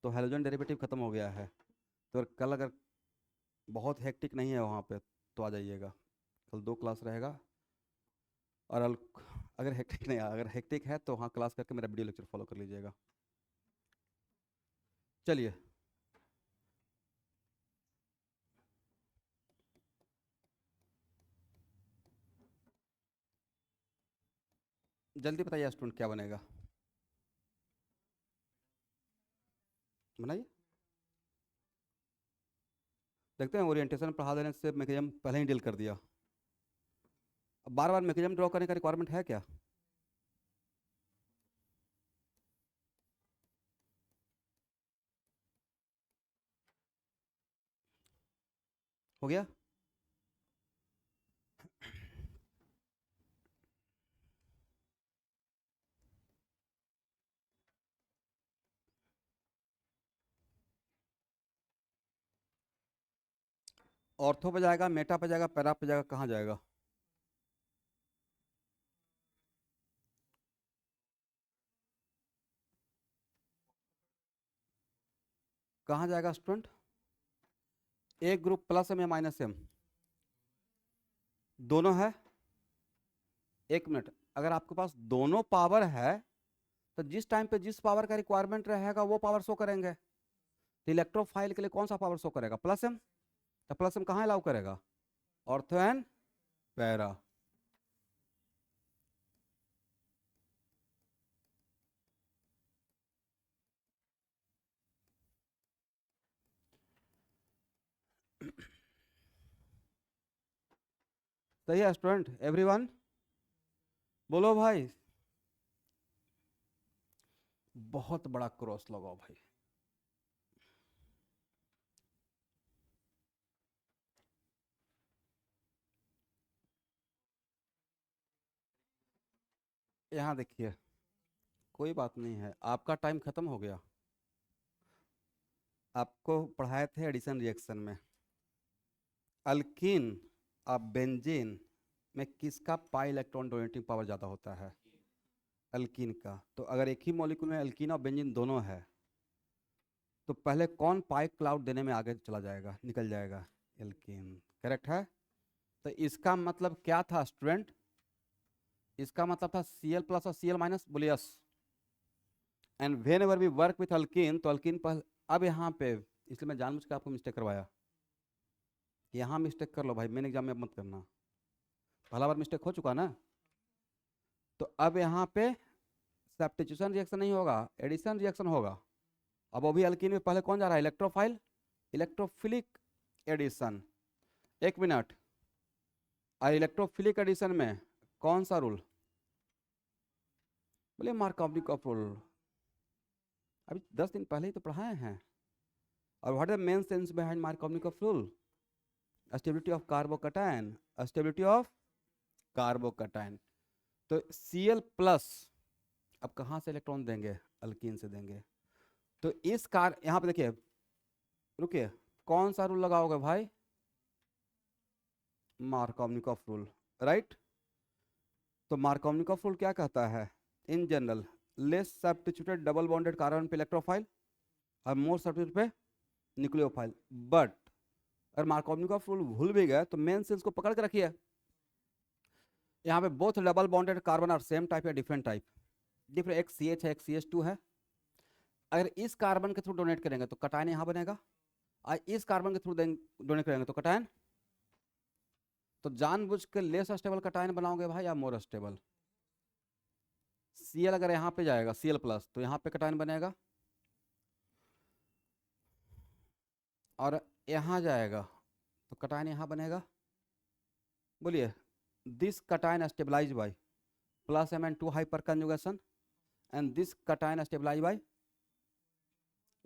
[SPEAKER 1] तो हेलोजन डेरिवेटिव खत्म हो गया है। तो कल अगर बहुत हेक्टिक नहीं है वहाँ पे तो आ जाइएगा, कल 2 क्लास रहेगा। और अगर हेक्टिक नहीं, अगर हेक्टिक है तो वहाँ क्लास करके मेरा वीडियो लेक्चर फॉलो कर लीजिएगा। चलिए, जल्दी बताइए स्टूडेंट क्या बनेगा, बनाइए। देखते हैं, ओरिएंटेशन पढ़ा देने से मैकेनिज्म पहले ही डील कर दिया। अब बार बार मैकेनिज्म ड्रॉ करने का रिक्वायरमेंट है क्या? हो गया। ऑर्थो पे जाएगा, मेटा पे जाएगा, पैरा पे जाएगा, कहाँ जाएगा? कहाँ जाएगा स्टूडेंट? एक ग्रुप प्लस एम या माइनस एम, दोनों है। एक मिनट, अगर आपके पास दोनों पावर है तो जिस टाइम पे जिस पावर का रिक्वायरमेंट रहेगा वो पावर शो करेंगे। तो इलेक्ट्रोफाइल के लिए कौन सा पावर शो करेगा? Plus M. तो प्लस एम कहाँ अलाउ करेगा? Ortho and para. सही है स्टूडेंट, एवरीवन बोलो भाई। बहुत बड़ा क्रॉस लगाओ भाई। यहाँ देखिए, कोई बात नहीं है, आपका टाइम खत्म हो गया। आपको पढ़ाए थे एडिशन रिएक्शन में, अल्कीन और बेंजीन में किसका पाई इलेक्ट्रॉन डोनेटिंग पावर ज़्यादा होता है? अल्कीन का। तो अगर एक ही मॉलिक्यूल में अल्कीन और बेंजीन दोनों है तो पहले कौन पाई क्लाउड देने में आगे चला जाएगा, निकल जाएगा? एल्कीन, करेक्ट है। तो इसका मतलब क्या था स्टूडेंट? इसका मतलब था Cl प्लस और Cl माइनस, बोलिए yes. And whenever we work with alkene, तो अल्कीन पहले। अब यहाँ पे इसलिए मैं जानबूझ के आपको मिस्टेक करवाया, यहाँ मिस्टेक कर लो भाई, मेन एग्जाम में अब मत करना, पहला बार मिस्टेक हो चुका ना। तो अब यहाँ पे सब्स्टिट्यूशन रिएक्शन नहीं होगा, एडिशन रिएक्शन होगा। अब वो भी अल्कीन में पहले कौन जा रहा है? Electrophile, electrophilic addition. एक मिनट, और इलेक्ट्रोफिलिक एडिशन में कौन सा रूल? बोले मार्कोवनी का रूल। अभी 10 दिन पहले ही तो पढ़ाए हैं। और what is the main sense behind Markovnikov rule? Stability of carbocation, stability of carbocation. तो Cl प्लस अब कहाँ से इलेक्ट्रॉन देंगे? अल्कीन से देंगे। तो इस कार यहाँ पे देखिए, रुकिए, कौन सा रूल लगाओगे भाई? Markovnikov rule, right. तो मार्कोवनिकॉफ रूल क्या कहता है? In general less substituted double bonded carbon पे इलेक्ट्रोफाइल और मोर सब्स्टिट्यूट पे न्यूक्लियोफाइल। बट अगर मार्कोवनिकॉफ रूल भूल भी गए तो मेन सेंस को पकड़ के रखिए। यहाँ पे बोथ डबल बॉन्डेड कार्बन और सेम टाइप या डिफरेंट टाइप, डिफरेंट, एक CH है एक CH2 है। अगर इस कार्बन के थ्रू डोनेट करेंगे तो कटायन यहाँ बनेगा, और इस कार्बन के थ्रू डोनेट करेंगे तो कटायन। तो जानबूझ के लेस स्टेबल कटायन बनाओगे भाई या मोर स्टेबल? Cl अगर यहाँ पे जाएगा Cl प्लस तो यहाँ पे कटायन बनेगा, और यहाँ जाएगा तो कटायन यहाँ बनेगा। बोलिए, this cation stabilize by plus Mn2 hyperconjugation and this cation stabilize by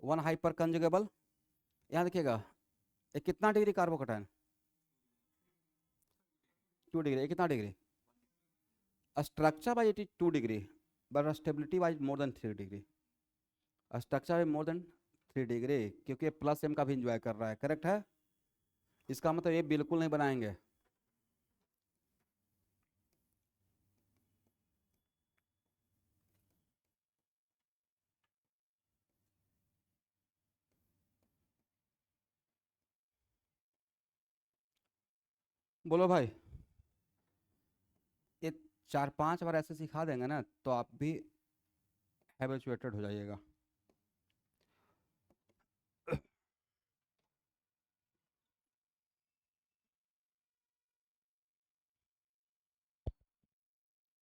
[SPEAKER 1] 1 hyperconjugable. यहाँ देखिएगा ये कितना डिग्री कार्बोकटायन? 2 डिग्री। ये कितना degree? Structure wise it is 2 degree, but stability wise more than 3 degree. Structure more than 3 degree, क्योंकि plus M का भी enjoy कर रहा है, करेक्ट है। इसका मतलब ये बिल्कुल नहीं बनाएंगे। बोलो भाई, ये 4-5 बार ऐसे सिखा देंगे ना तो आप भी हैबिचुएटेड हो जाइएगा।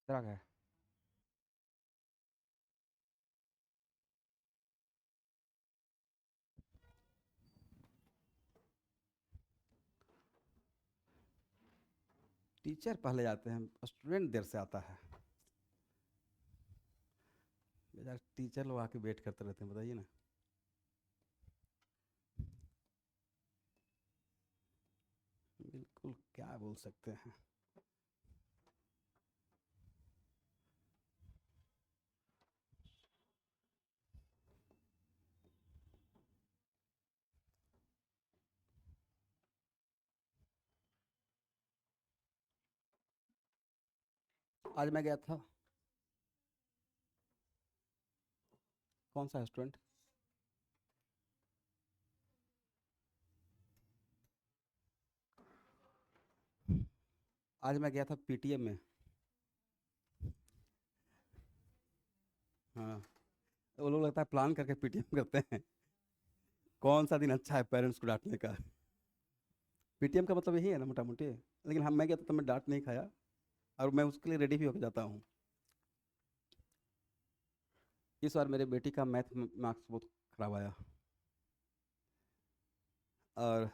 [SPEAKER 1] तरह का है। टीचर पहले जाते हैं, स्टूडेंट देर से आता है। बेचारे टीचर लोग आके वेट करते रहते हैं, बताइए ना। बिल्कुल, क्या बोल सकते हैं। आज मैं गया था, कौन सा स्टूडेंट? आज मैं गया था PTM में। हाँ, वो लोग लगता है प्लान करके PTM करते हैं, कौन सा दिन अच्छा है पेरेंट्स को डांटने का। PTM का मतलब यही है ना मोटा मोटी। लेकिन हम, मैं गया था तो मैं डांट नहीं खाया, और मैं उसके लिए रेडी भी होकर जाता हूँ। इस बार मेरे बेटी का मैथ मार्क्स बहुत खराब आया, और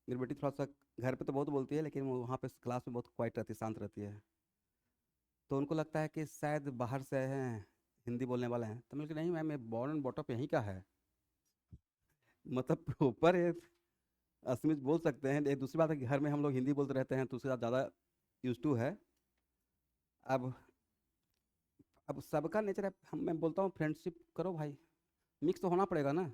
[SPEAKER 1] मेरी बेटी थोड़ा सा घर पे तो बहुत बोलती है, लेकिन वो वहाँ पे क्लास में बहुत क्वाइट रहती है, शांत रहती है। तो उनको लगता है कि शायद बाहर से आए हैं, हिंदी बोलने वाले हैं। तो मैं नहीं मैम, ये बॉर्न एंड बॉटअप यहीं का है, मतलब प्रॉपर है। असमित बोल सकते हैं। एक दूसरी बात है कि घर में हम लोग हिंदी बोलते रहते हैं तो उसके साथ ज़्यादा यूज टू है। अब अब सबका नेचर है, हम, मैं बोलता हूँ फ्रेंडशिप करो भाई, मिक्स तो होना पड़ेगा ना।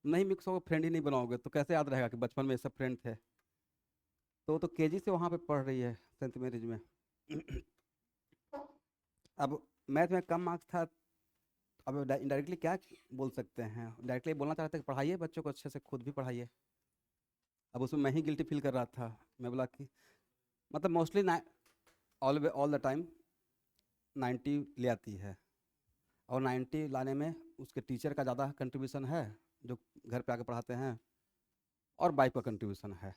[SPEAKER 1] नहीं मिक्स होगा, फ्रेंड ही नहीं बनाओगे तो कैसे याद रहेगा कि बचपन में ये सब फ्रेंड थे। तो वो तो KG से वहाँ पे पढ़ रही है, सेंट मैरिज में। अब मैथ में कम मार्क्स था। अब इनडायरेक्टली क्या बोल सकते हैं, डायरेक्टली बोलना चाहते हैं कि पढ़ाइए बच्चों को अच्छे से, खुद भी पढ़ाइए। अब उसमें मैं ही गिल्टी फील कर रहा था। मैं बोला कि मतलब mostly all all the time 90 ले आती है, और 90 लाने में उसके टीचर का ज़्यादा कंट्रीब्यूशन है जो घर पे आके पढ़ाते हैं, और बाइक का कंट्रीब्यूशन है।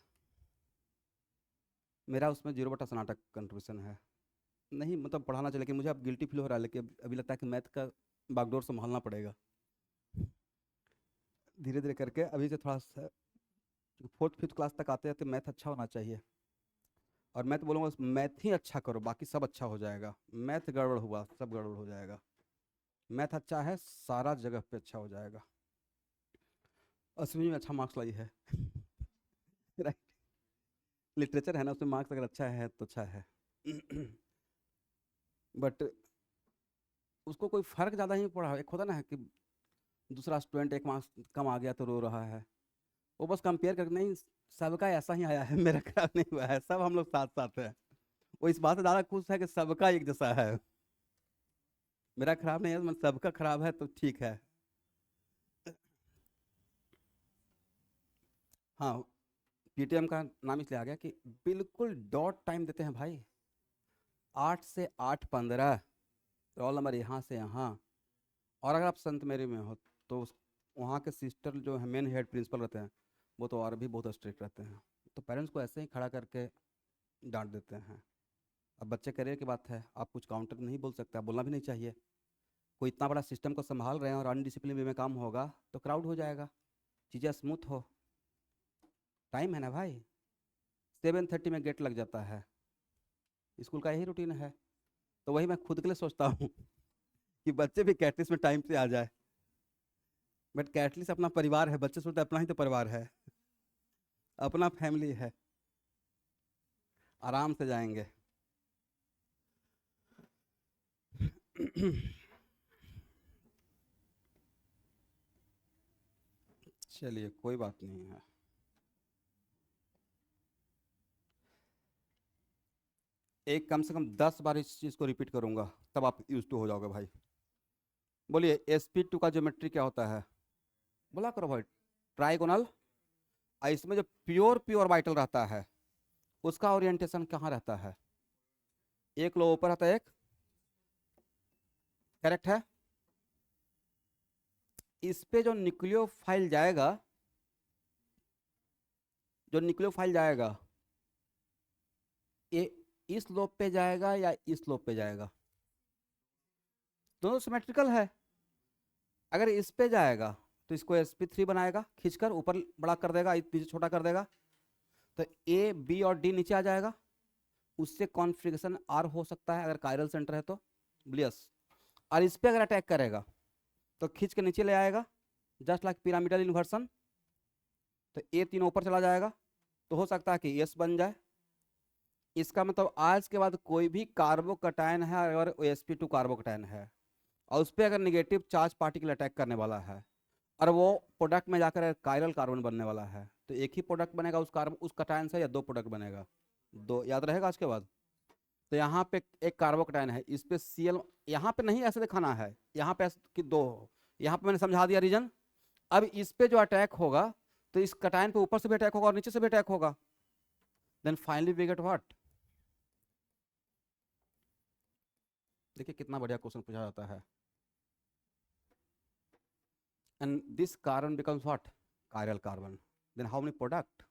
[SPEAKER 1] मेरा उसमें 0/स्नातक कंट्रीब्यूशन है। नहीं मतलब पढ़ाना चाहिए, लेकिन मुझे अब गिल्टी फील हो रहा है, लेकिन अभी लगता है कि मैथ का बागडोर संभालना पड़ेगा धीरे धीरे करके। अभी से थोड़ा सा 4th-5th क्लास तक आते आते मैथ अच्छा होना चाहिए। और मैं तो बोलूँगा मैथ ही अच्छा करो, बाकी सब अच्छा हो जाएगा। मैथ गड़बड़ हुआ सब गड़बड़ हो जाएगा। मैथ अच्छा है, सारा जगह पे अच्छा हो जाएगा। 80 में अच्छा मार्क्स लाई है। राइट। लिटरेचर है ना, उसमें मार्क्स अगर अच्छा है तो अच्छा है। बट उसको कोई फर्क ज़्यादा नहीं पड़ा। एक होता ना है कि दूसरा स्टूडेंट एक मार्क्स कम आ गया तो रो रहा है, वो बस कंपेयर करके नहीं, सबका ऐसा ही आया है, मेरा खराब नहीं हुआ है, सब हम लोग साथ साथ हैं। वो इस बात से ज़्यादा खुश है कि सबका एक जैसा है। मेरा खराब नहीं है, मतलब सबका खराब है तो ठीक है। हाँ, पीटीएम का नाम इसलिए आ गया कि बिल्कुल डॉट टाइम देते हैं भाई। 8 से 8:15, रोल नंबर यहाँ से यहाँ। और अगर आप संत मेरी में हो तो वहाँ के सिस्टर जो है मेन हेड प्रिंसिपल रहते हैं, वो तो और भी बहुत स्ट्रिक्ट रहते हैं। तो पेरेंट्स को ऐसे ही खड़ा करके डांट देते हैं। अब बच्चे करियर की बात है, आप कुछ काउंटर नहीं बोल सकते, आप बोलना भी नहीं चाहिए। कोई इतना बड़ा सिस्टम को संभाल रहे हैं और अनडिसिप्लिन वे में काम होगा तो क्राउड हो जाएगा, चीज़ें स्मूथ हो। टाइम है ना भाई, 7:30 में गेट लग जाता है, स्कूल का यही रूटीन है। तो वही मैं खुद के लिए सोचता हूँ कि बच्चे भी कैटलिस्ट में टाइम से आ जाए। बट कैटलिस्ट अपना परिवार है, बच्चे सोचते हैं अपना ही तो परिवार है, अपना फैमिली है, आराम से जाएंगे। चलिए कोई बात नहीं है। एक कम से कम 10 बार इस चीज़ को रिपीट करूंगा, तब आप यूज टू हो जाओगे भाई। बोलिए, sp2 का ज्योमेट्री क्या होता है? बोला करो भाई। ट्राइगोनल। इसमें जो प्योर प्योर वाइटल रहता है उसका ओरिएंटेशन कहाँ रहता है? एक लो ऊपर रहता है, एक। करेक्ट है। इस पे जो न्यूक्लियोफाइल जाएगा, जो न्यूक्लियोफाइल जाएगा, ये इस लोब पे जाएगा या इस लोब पे जाएगा? दोनों सिमेट्रिकल है। अगर इस पे जाएगा तो इसको sp3 बनाएगा, खींचकर ऊपर बड़ा कर देगा, नीचे छोटा कर देगा, तो ए बी और डी नीचे आ जाएगा। उससे कॉन्फ़िगरेशन आर हो सकता है अगर कायरल सेंटर है तो, ब्लियस। और इस पे अगर अटैक करेगा तो खींच के नीचे ले आएगा, जस्ट लाइक पिरामिडल इन्वर्सन। तो ए तीनों ऊपर चला जाएगा, तो हो सकता है कि एस बन जाए। इसका मतलब आज के बाद कोई भी कार्बोकटायन है अगर sp2 कार्बोकटायन है और उस पर अगर निगेटिव चार्ज पार्टिकल अटैक करने वाला है और वो प्रोडक्ट में जाकर कायरल कार्बन बनने वाला है, तो एक ही प्रोडक्ट बनेगा उस कार्बन, उस कटायन से, या दो प्रोडक्ट बनेगा? दो, याद रहेगा आज के बाद। तो यहाँ पे एक कार्बोकटायन है, इस पे Cl, यहाँ पे नहीं ऐसे दिखाना है, यहाँ पे कि दो हो। यहाँ पे मैंने समझा दिया रीजन। अब इस पे जो अटैक होगा तो इस कटायन पे ऊपर से भी अटैक होगा और नीचे से भी अटैक होगा, then finally we get what? देखिए कितना बढ़िया क्वेश्चन पूछा जाता है। And this carbon becomes what? Chiral carbon. Then how many product?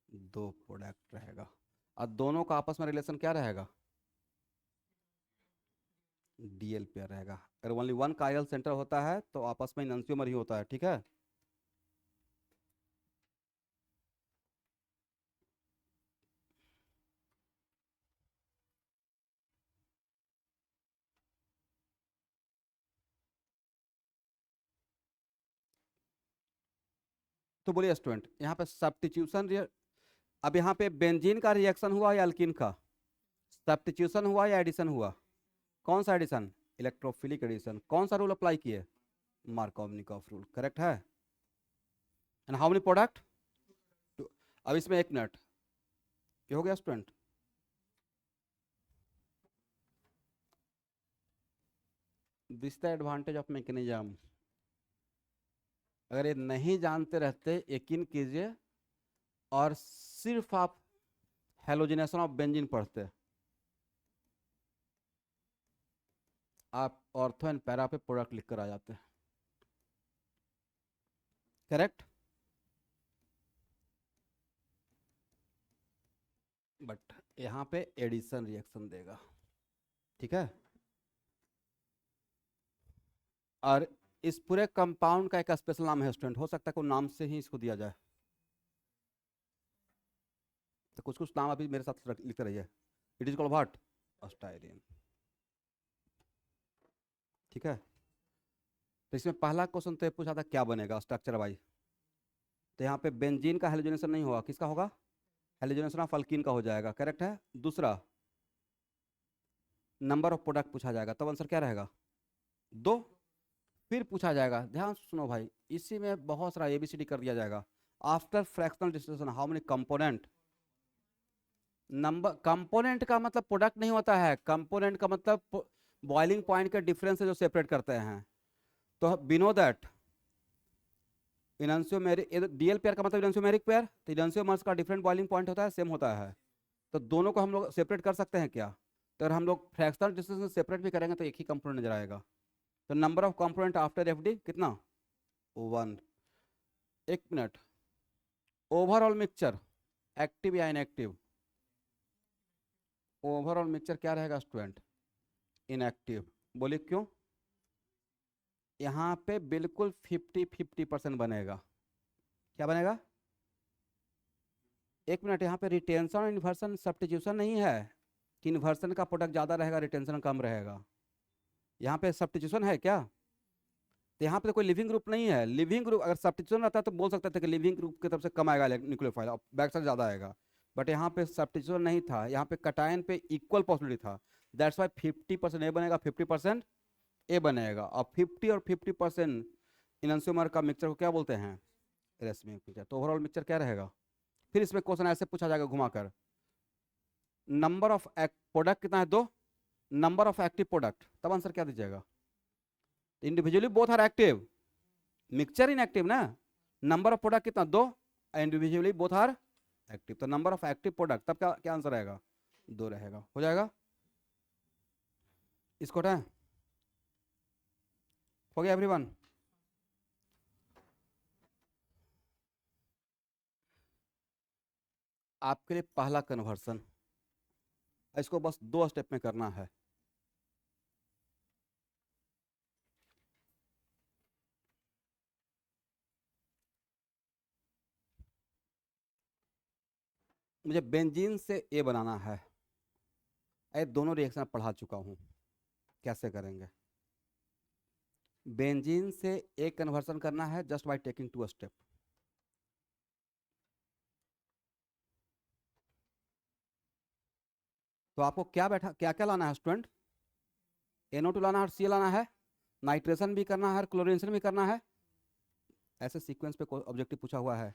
[SPEAKER 1] दो प्रोडक्ट रहेगा। और दोनों का आपस में रिलेशन क्या रहेगा? डीएल पेयर रहेगा। अगर ओनली वन कायरल सेंटर होता है तो आपस में इनन्सियोमर ही होता है, ठीक है। तो बोलिए स्टूडेंट, यहाँ पे सब्स्टिट्यूशन, अब यहाँ पे बेंजीन का रिएक्शन हुआ या अल्कीन का? सब्स्टिट्यूशन हुआ या एडिशन हुआ? कौन सा एडिशन? Electrophilic addition. कौन सा रूल अप्लाई किए? मार्कोवनिकॉफ रूल, करेक्ट है। And how many product? अब इसमें एक मिनट, ये हो गया student. This the advantage of mechanism. अगर ये नहीं जानते रहते, यकीन कीजिए, और सिर्फ आप हेलोजिनेशन ऑफ बेंजीन पढ़ते, आप ऑर्थो एंड पैरा पे प्रोडक्ट लिख कर आ जाते। करेक्ट। बट यहाँ पे एडिशन रिएक्शन देगा, ठीक है। और इस पूरे कंपाउंड का एक स्पेशल नाम है स्टूडेंट, हो सकता है कोई नाम से ही इसको दिया जाए, तो कुछ कुछ नाम अभी मेरे साथ लिखते रहिए। It is called what? Styrene, ठीक है। तो इसमें पहला क्वेश्चन तो ये पूछा था क्या बनेगा स्ट्रक्चर वाइज। तो यहाँ पे बेंजीन का हेलोजनेशन नहीं होगा, किसका होगा? हेलोजनेशन ऑफ अल्कीन का हो जाएगा, करेक्ट है। दूसरा, नंबर ऑफ प्रोडक्ट पूछा जाएगा, तब आंसर क्या रहेगा? 2। फिर पूछा जाएगा, ध्यान से सुनो भाई, इसी में बहुत सारा एबीसीडी कर दिया जाएगा। After fractional distribution how many component? Number component का मतलब प्रोडक्ट नहीं होता है, कंपोनेंट का मतलब बॉइलिंग पॉइंट के डिफरेंस से जो सेपरेट करते हैं। तो बिनो दैट इनएंशियोमेरिक डीएल पेयर का मतलब इनएंशियोमेरिक पेयर, तो इनएंशियोमर्स का डिफरेंट बॉइलिंग पॉइंट होता है, सेम होता है। तो दोनों को हम लोग सेपरेट कर सकते हैं क्या? तो अगर हम लोग फ्रैक्शनल डिस्टेंस सेपरेट भी करेंगे तो एक ही कंपोनेंट नजर आएगा। तो number of component after FD कितना? 1। एक मिनट, ओवरऑल मिक्सचर एक्टिव या इनएक्टिव? ओवरऑल मिक्सचर क्या रहेगा स्टूडेंट? इनएक्टिव। बोलिए क्यों? यहाँ पे बिल्कुल 50-50% बनेगा। क्या बनेगा? एक मिनट, यहाँ पे रिटेंशन और इन्वर्सन सब्स्टिट्यूशन नहीं है कि इन्वर्सन का प्रोडक्ट ज़्यादा रहेगा रिटेंशन कम रहेगा। यहाँ पे सब्स्टिट्यूशन है क्या? तो यहाँ पे तो कोई लिविंग ग्रुप नहीं है। लिविंग ग्रुप अगर सब्स्टिट्यूशन रहता तो बोल सकते थे कि लिविंग ग्रुप की तरफ से कम आएगा न्यूक्लियोफाइल और बैक साइड ज़्यादा आएगा। बट यहाँ पे सब्स्टिट्यूशन नहीं था, यहाँ पे कटायन पे इक्वल पॉसिबिलिटी था। दैट्स वाई 50% ए बनेगा, 50% ए बनेगा। और 50% इनएंशियोमर का मिक्सचर को क्या बोलते हैं? Racemic mixture. तो ओवरऑल मिक्सचर क्या रहेगा? फिर इसमें क्वेश्चन ऐसे पूछा जाएगा घुमाकर, नंबर ऑफ प्रोडक्ट कितना है? 2। नंबर ऑफ एक्टिव प्रोडक्ट, तब आंसर क्या दीजिएगा? Individually both are active, mixture inactive ना। नंबर ऑफ प्रोडक्ट कितना? 2। इंडिविजुअली बोथ आर एक्टिव, तो नंबर ऑफ एक्टिव प्रोडक्ट, तब क्या क्या आंसर रहेगा? 2 रहेगा। हो जाएगा। इसको हटाएं। हो गया एवरीवन? आपके लिए पहला कन्वर्सन, इसको बस 2 स्टेप में करना है। मुझे बेंजीन से ए बनाना है। ये दोनों रिएक्शन पढ़ा चुका हूं, कैसे करेंगे। बेंजीन से ए कन्वर्सन करना है जस्ट बाय टेकिंग 2 स्टेप। तो आपको क्या क्या क्या लाना है स्टूडेंट? NO2 लाना है और सी लाना है, नाइट्रेशन भी करना है और क्लोरीनेशन भी करना है। ऐसे सीक्वेंस पे ऑब्जेक्टिव पूछा हुआ है।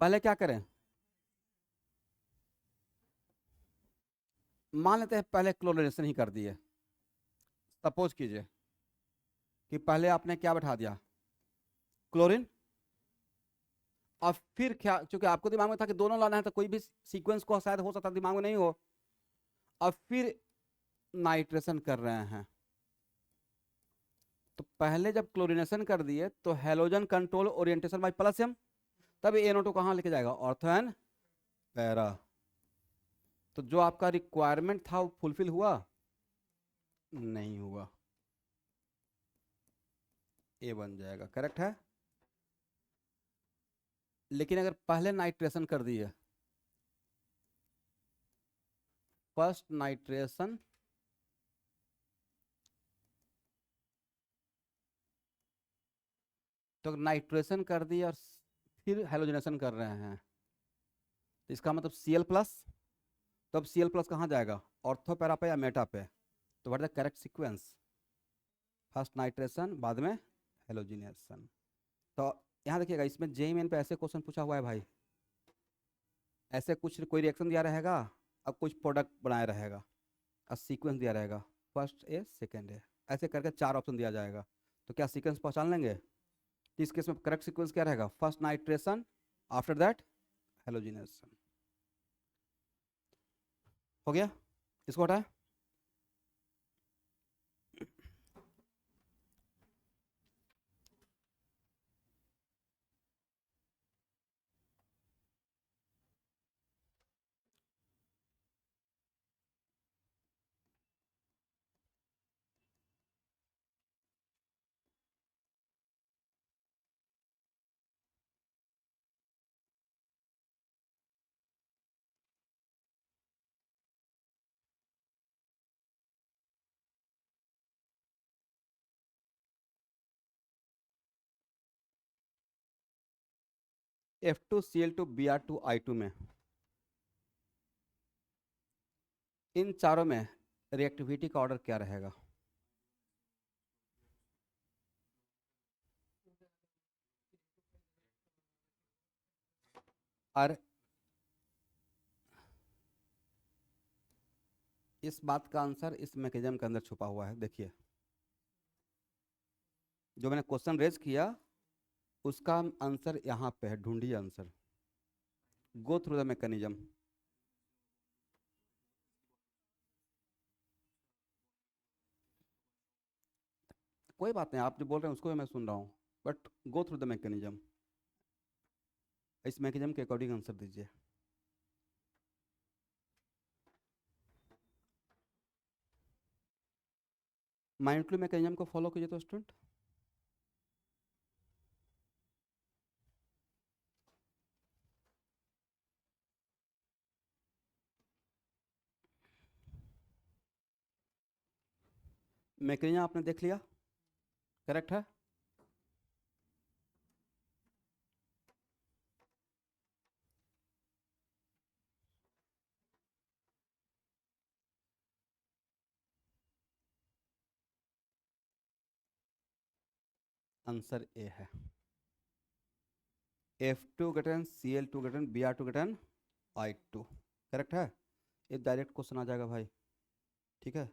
[SPEAKER 1] पहले क्या करें? मान लेते हैं पहले क्लोरीनेशन ही कर दिए। सपोज कीजिए कि पहले आपने क्या बैठा दिया? क्लोरीन। और फिर क्या, चूंकि आपको दिमाग में था कि दोनों लाना है तो कोई भी सीक्वेंस को शायद हो सकता दिमाग में नहीं हो। और फिर नाइट्रेशन कर रहे हैं। तो पहले जब क्लोरीनेशन कर दिए तो halogen control orientation by plus M, तब NO2 कहाँ लेके जाएगा? Ortho and para. तो जो आपका रिक्वायरमेंट था वो फुलफिल हुआ? नहीं हुआ। ए बन जाएगा, करेक्ट है। लेकिन अगर पहले नाइट्रेशन कर दिए, फर्स्ट नाइट्रेशन, तो नाइट्रेशन कर दिया और फिर हेलोजनेशन कर रहे हैं, तो इसका मतलब Cl+। तो अब Cl+ कहाँ जाएगा? ऑर्थो पैरा पे या मेटा पे? तो what is the correct sequence? First nitration, बाद में हेलोजिनेशन। तो यहाँ देखिएगा, इसमें JEE मेन पे ऐसे क्वेश्चन पूछा हुआ है भाई। ऐसे कुछ कोई रिएक्शन दिया रहेगा, अब कुछ प्रोडक्ट बनाया रहेगा और सीक्वेंस दिया रहेगा, फर्स्ट ए सेकेंड ए, ऐसे करके 4 ऑप्शन दिया जाएगा। तो क्या सीक्वेंस पहचान लेंगे? इस केस में करेक्ट सीक्वेंस क्या रहेगा? First nitration, after that halogenation. हो गया? इसको हटाए। F2Cl2Br2I2 में, इन चारों में रिएक्टिविटी का ऑर्डर क्या रहेगा? और इस बात का आंसर इस मैकेनिज्म के अंदर छुपा हुआ है। देखिए, जो मैंने क्वेश्चन रेज किया उसका आंसर यहाँ पे है, ढूंढिए answer, go through the mechanism. कोई बात नहीं, आप जो बोल रहे हैं उसको भी मैं सुन रहा हूँ, but go through the mechanism, इस मैकेनिज्म के अकॉर्डिंग आंसर दीजिए। माइंडली मैकेनिज्म को फॉलो कीजिए तो स्टूडेंट। मैकेनिज्म आपने देख लिया, करेक्ट है? आंसर ए है, F2-Cl2-Br2-I2, करेक्ट है? ये डायरेक्ट क्वेश्चन आ जाएगा भाई, ठीक है?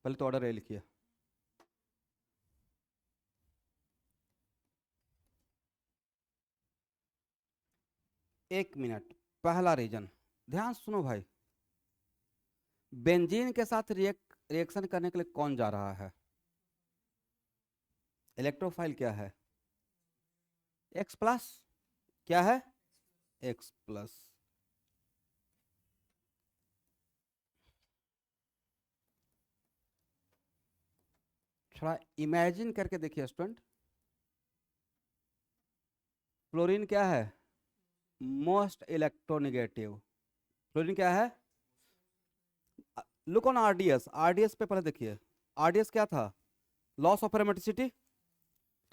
[SPEAKER 1] पहले तो ऑर्डर ए लिखिए। एक मिनट, पहला रीजन, ध्यान सुनो भाई, बेंजीन के साथ रिएक्शन करने के लिए कौन जा रहा है? इलेक्ट्रोफाइल क्या है? X प्लस, क्या है? X plus. थोड़ा इमेजिन करके देखिए स्टूडेंट, फ्लोरीन क्या है? Most electronegative. फ्लोरीन क्या है? लुक ऑन आरडीएस, आरडीएस पे पहले देखिए, आरडीएस क्या था? Loss of aromaticity.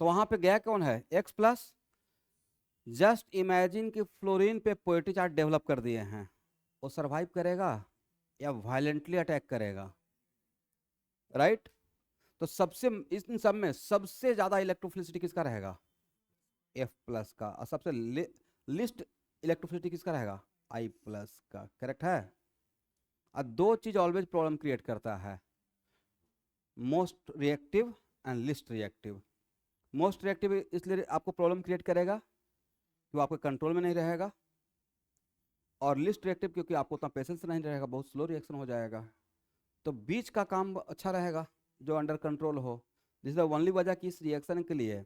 [SPEAKER 1] तो वहां पे गया कौन है? X plus. जस्ट इमेजिन कि फ्लोरीन पे पोएटी चार्ट डेवलप कर दिए हैं, वो सरवाइव करेगा या वायलेंटली अटैक करेगा? राइट? तो सबसे, इन सब में सबसे ज्यादा इलेक्ट्रोफिलिसिटी किसका रहेगा? F प्लस का। और सबसे लिस्ट इलेक्ट्रोफिलिसिटी किसका रहेगा? I प्लस का, करेक्ट है? और दो चीज ऑलवेज प्रॉब्लम क्रिएट करता है, most reactive and least reactive. Most reactive इसलिए आपको प्रॉब्लम क्रिएट करेगा कि वो आपके कंट्रोल में नहीं रहेगा, और लिस्ट रिएक्टिव क्योंकि आपको उतना पेशेंस नहीं रहेगा, बहुत स्लो रिएक्शन हो जाएगा। तो बीच का काम अच्छा रहेगा जो अंडर कंट्रोल हो। दिस इज द ओनली वजह कि इस रिएक्शन के लिए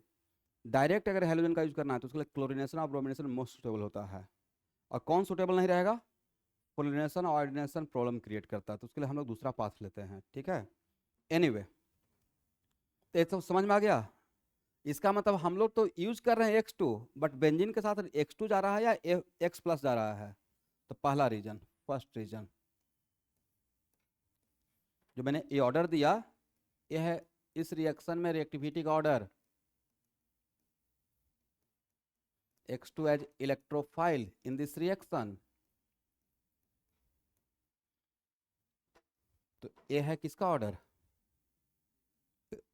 [SPEAKER 1] डायरेक्ट अगर हेलोजन का यूज करना है तो उसके लिए क्लोरीनेशन और ब्रोमिनेशन मोस्ट सुटेबल होता है। और कौन सुटेबल नहीं रहेगा? क्लोरीनेशन और ऑर्डिनेशन प्रॉब्लम क्रिएट करता है, तो उसके लिए हम लोग दूसरा पाथ लेते हैं, ठीक है? एनीवे, तो ये सब समझ में आ गया। इसका मतलब हम लोग तो यूज कर रहे हैं X2, बट बेंजीन के साथ X2 जा रहा है या X प्लस जा रहा है? तो पहला रीजन, फर्स्ट रीजन जो मैंने ये ऑर्डर दिया, ये है इस रिएक्शन में रिएक्टिविटी का order. X2 as electrophile in this reaction। तो ये है किसका ऑर्डर?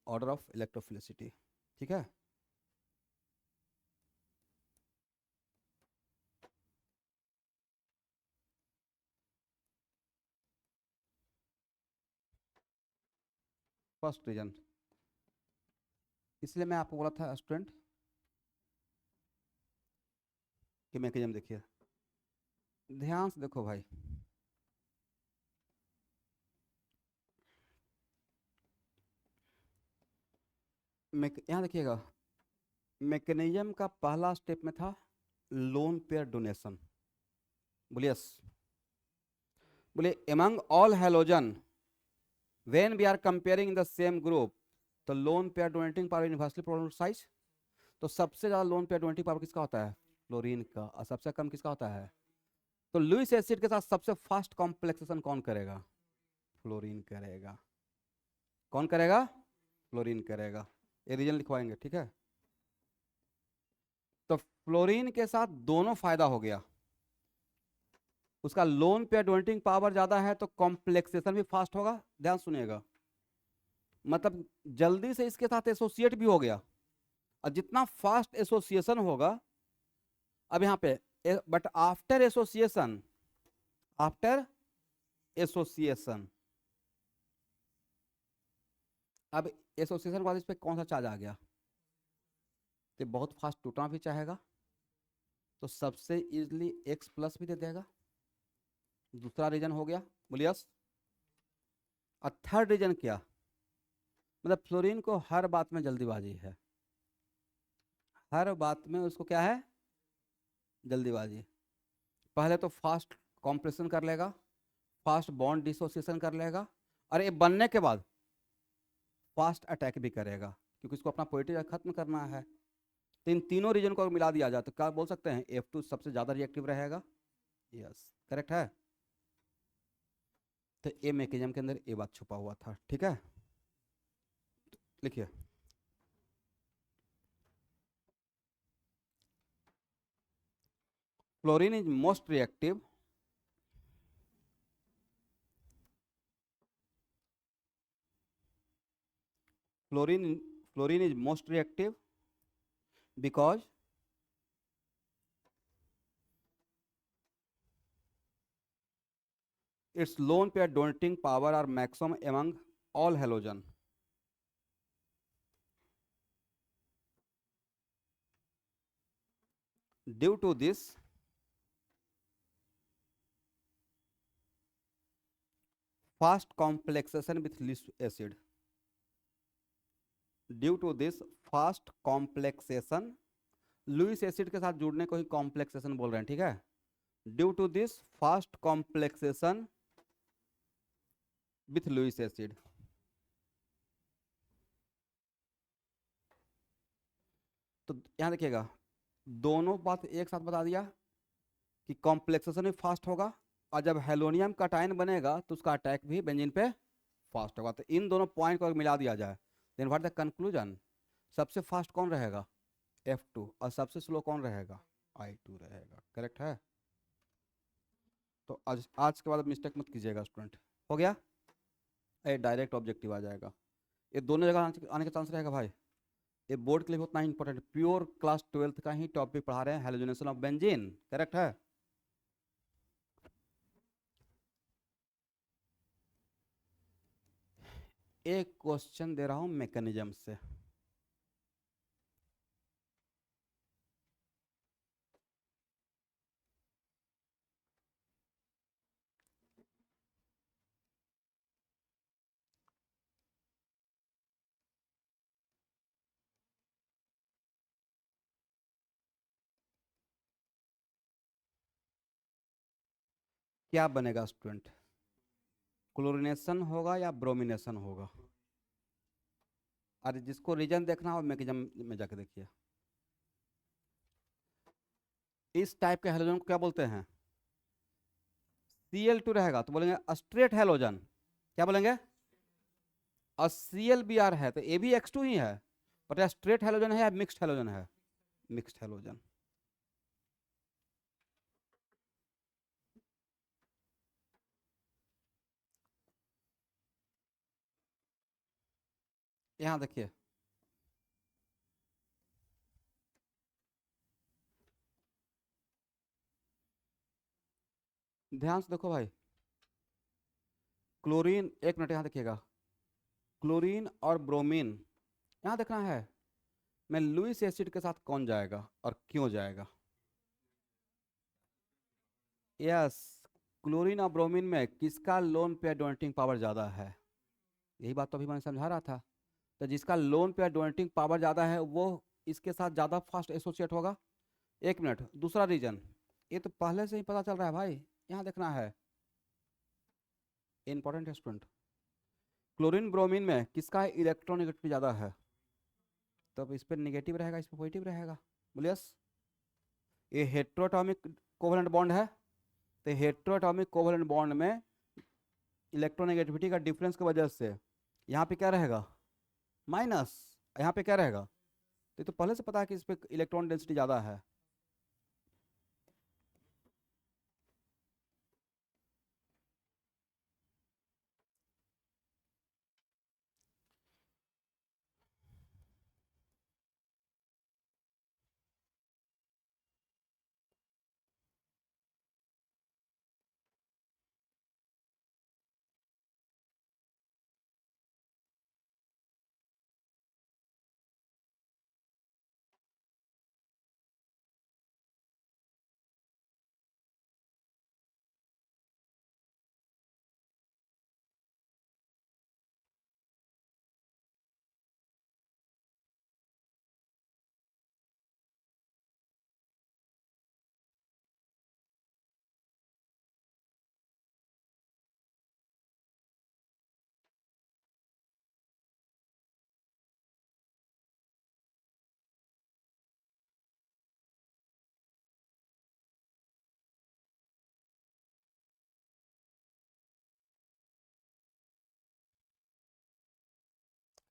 [SPEAKER 1] ऑर्डर ऑफ इलेक्ट्रोफिलिसिटी, ठीक है? फर्स्ट रीजन, इसलिए मैं आपको बोला था स्टूडेंट कि मैकेनिज्म देखिए, ध्यान से देखो भाई। यहाँ देखिएगा, मैकेनिज्म का पहला स्टेप में था लोन पेयर डोनेशन। बोलिए यस। बोलिए among all halogen when we are comparing in the same group, तो lone pair donating power universally proportional size. तो सबसे ज्यादा लोन पेयर डोनेटिंग पावर किसका होता है? फ्लोरीन का। और सबसे कम किसका होता है? तो लुईस एसिड के साथ सबसे फास्ट कॉम्प्लेक्सेशन कौन करेगा? फ्लोरीन करेगा। कौन करेगा? फ्लोरीन करेगा। ये रीजन लिखवाएंगे, ठीक है? तो फ्लोरीन के साथ दोनों फायदा हो गया, उसका लोन पेयर डोनेटिंग पावर ज्यादा है तो कॉम्प्लेक्सेशन भी फास्ट होगा, ध्यान सुनिएगा, मतलब जल्दी से इसके साथ एसोसिएट भी हो गया, और जितना फास्ट एसोसिएशन होगा, अब यहाँ पे but after association, after association, अब एसोसिएशन के बाद इस पे कौन सा चार्ज आ गया, तो बहुत फास्ट टूटना भी चाहेगा, तो सबसे इजीली एक्स प्लस भी दे देगा, दूसरा रीजन हो गया, बोलिए यस। और थर्ड रीजन क्या, मतलब फ्लोरीन को हर बात में जल्दीबाजी है, हर बात में उसको क्या है, जल्दीबाजी, पहले तो फास्ट कॉम्प्रेशन कर लेगा, फास्ट बॉन्ड डिसोसिएशन कर लेगा, और ये बनने के बाद फास्ट अटैक भी करेगा, क्योंकि इसको अपना पोइट्री खत्म करना है। तो इन तीनों रीजन को मिला दिया जाए तो क्या बोल सकते हैं, F2 सबसे ज्यादा रिएक्टिव रहेगा, यस करेक्ट है। तो ए मैकेनिज्म के अंदर ये बात छुपा हुआ था, ठीक है, लिखिए fluorine is most reactive, fluorine is most reactive because its lone pair donating power are maximum among all halogen. Due to this, fast complexation with Lewis acid. Due to this fast complexation, Lewis acid के साथ जुड़ने को ही complexation बोल रहे हैं, ठीक है। Due to this fast complexation with Lewis acid, तो यहां देखिएगा दोनों बात एक साथ बता दिया कि कॉम्प्लेक्सेशन भी फास्ट होगा, और जब हेलोनियम कटायन बनेगा तो उसका अटैक भी बेंजीन पे फास्ट होगा। तो इन दोनों पॉइंट को मिला दिया जाए, देन व्हाट द कंक्लूजन, सबसे फास्ट कौन रहेगा, F2, और सबसे स्लो कौन रहेगा, I2 रहेगा, करेक्ट है। तो आज के बाद मिस्टेक मत कीजिएगा स्टूडेंट, हो गया, ये डायरेक्ट ऑब्जेक्टिव आ जाएगा, ये दोनों जगह आने का चांस रहेगा भाई, ये बोर्ड के लिए उतना इंपॉर्टेंट, प्योर क्लास 12th का ही टॉपिक पढ़ा रहे हैं, हैलोजनेशन ऑफ बेंजीन, करेक्ट है। एक क्वेश्चन दे रहा हूं मैकेनिज्म से, क्या बनेगा स्टूडेंट, क्लोरिनेशन होगा या ब्रोमिनेशन होगा, अरे जिसको रीजन देखना हो मैकेनिज्म में जाके देखिए। इस टाइप के हैलोजन को क्या बोलते हैं, Cl2 रहेगा तो बोलेंगे स्ट्रेट हैलोजन, क्या बोलेंगे, और Cl है तो ये भी X2 ही है, बट यह स्ट्रेट हैलोजन है या मिक्स्ड हैलोजन है, मिक्स्ड हैलोजन। यहां देखिए ध्यान से देखो भाई, क्लोरीन, एक मिनट यहां देखिएगा, क्लोरीन और ब्रोमीन, यहां देखना है मैं लुईस एसिड के साथ कौन जाएगा और क्यों जाएगा, यस, क्लोरीन और ब्रोमीन में किसका लोन पेयर डोनेटिंग पावर ज़्यादा है, यही बात तो अभी मैंने समझा रहा था। तो जिसका लोन पेयर डोनेटिंग पावर ज़्यादा है वो इसके साथ ज़्यादा फास्ट एसोसिएट होगा। एक मिनट, दूसरा रीजन, ये तो पहले से ही पता चल रहा है भाई, यहाँ देखना है, इंपॉर्टेंट है स्टूडेंट, क्लोरीन ब्रोमीन में किसका इलेक्ट्रोनेगेटिविटी ज़्यादा है, तो अब इस पर निगेटिव रहेगा, इस पर पॉजिटिव रहेगा, बोलिए यस। ये हेट्रोएटॉमिक कोवलेंट बॉन्ड है, तो हेट्रोएटॉमिक कोवलेंट बॉन्ड में इलेक्ट्रोनेगेटिविटी का डिफरेंस की वजह से यहाँ पे क्या रहेगा, माइनस, यहाँ पे क्या रहेगा, तो ये तो पहले से पता है कि इस पर इलेक्ट्रॉन डेंसिटी ज़्यादा है,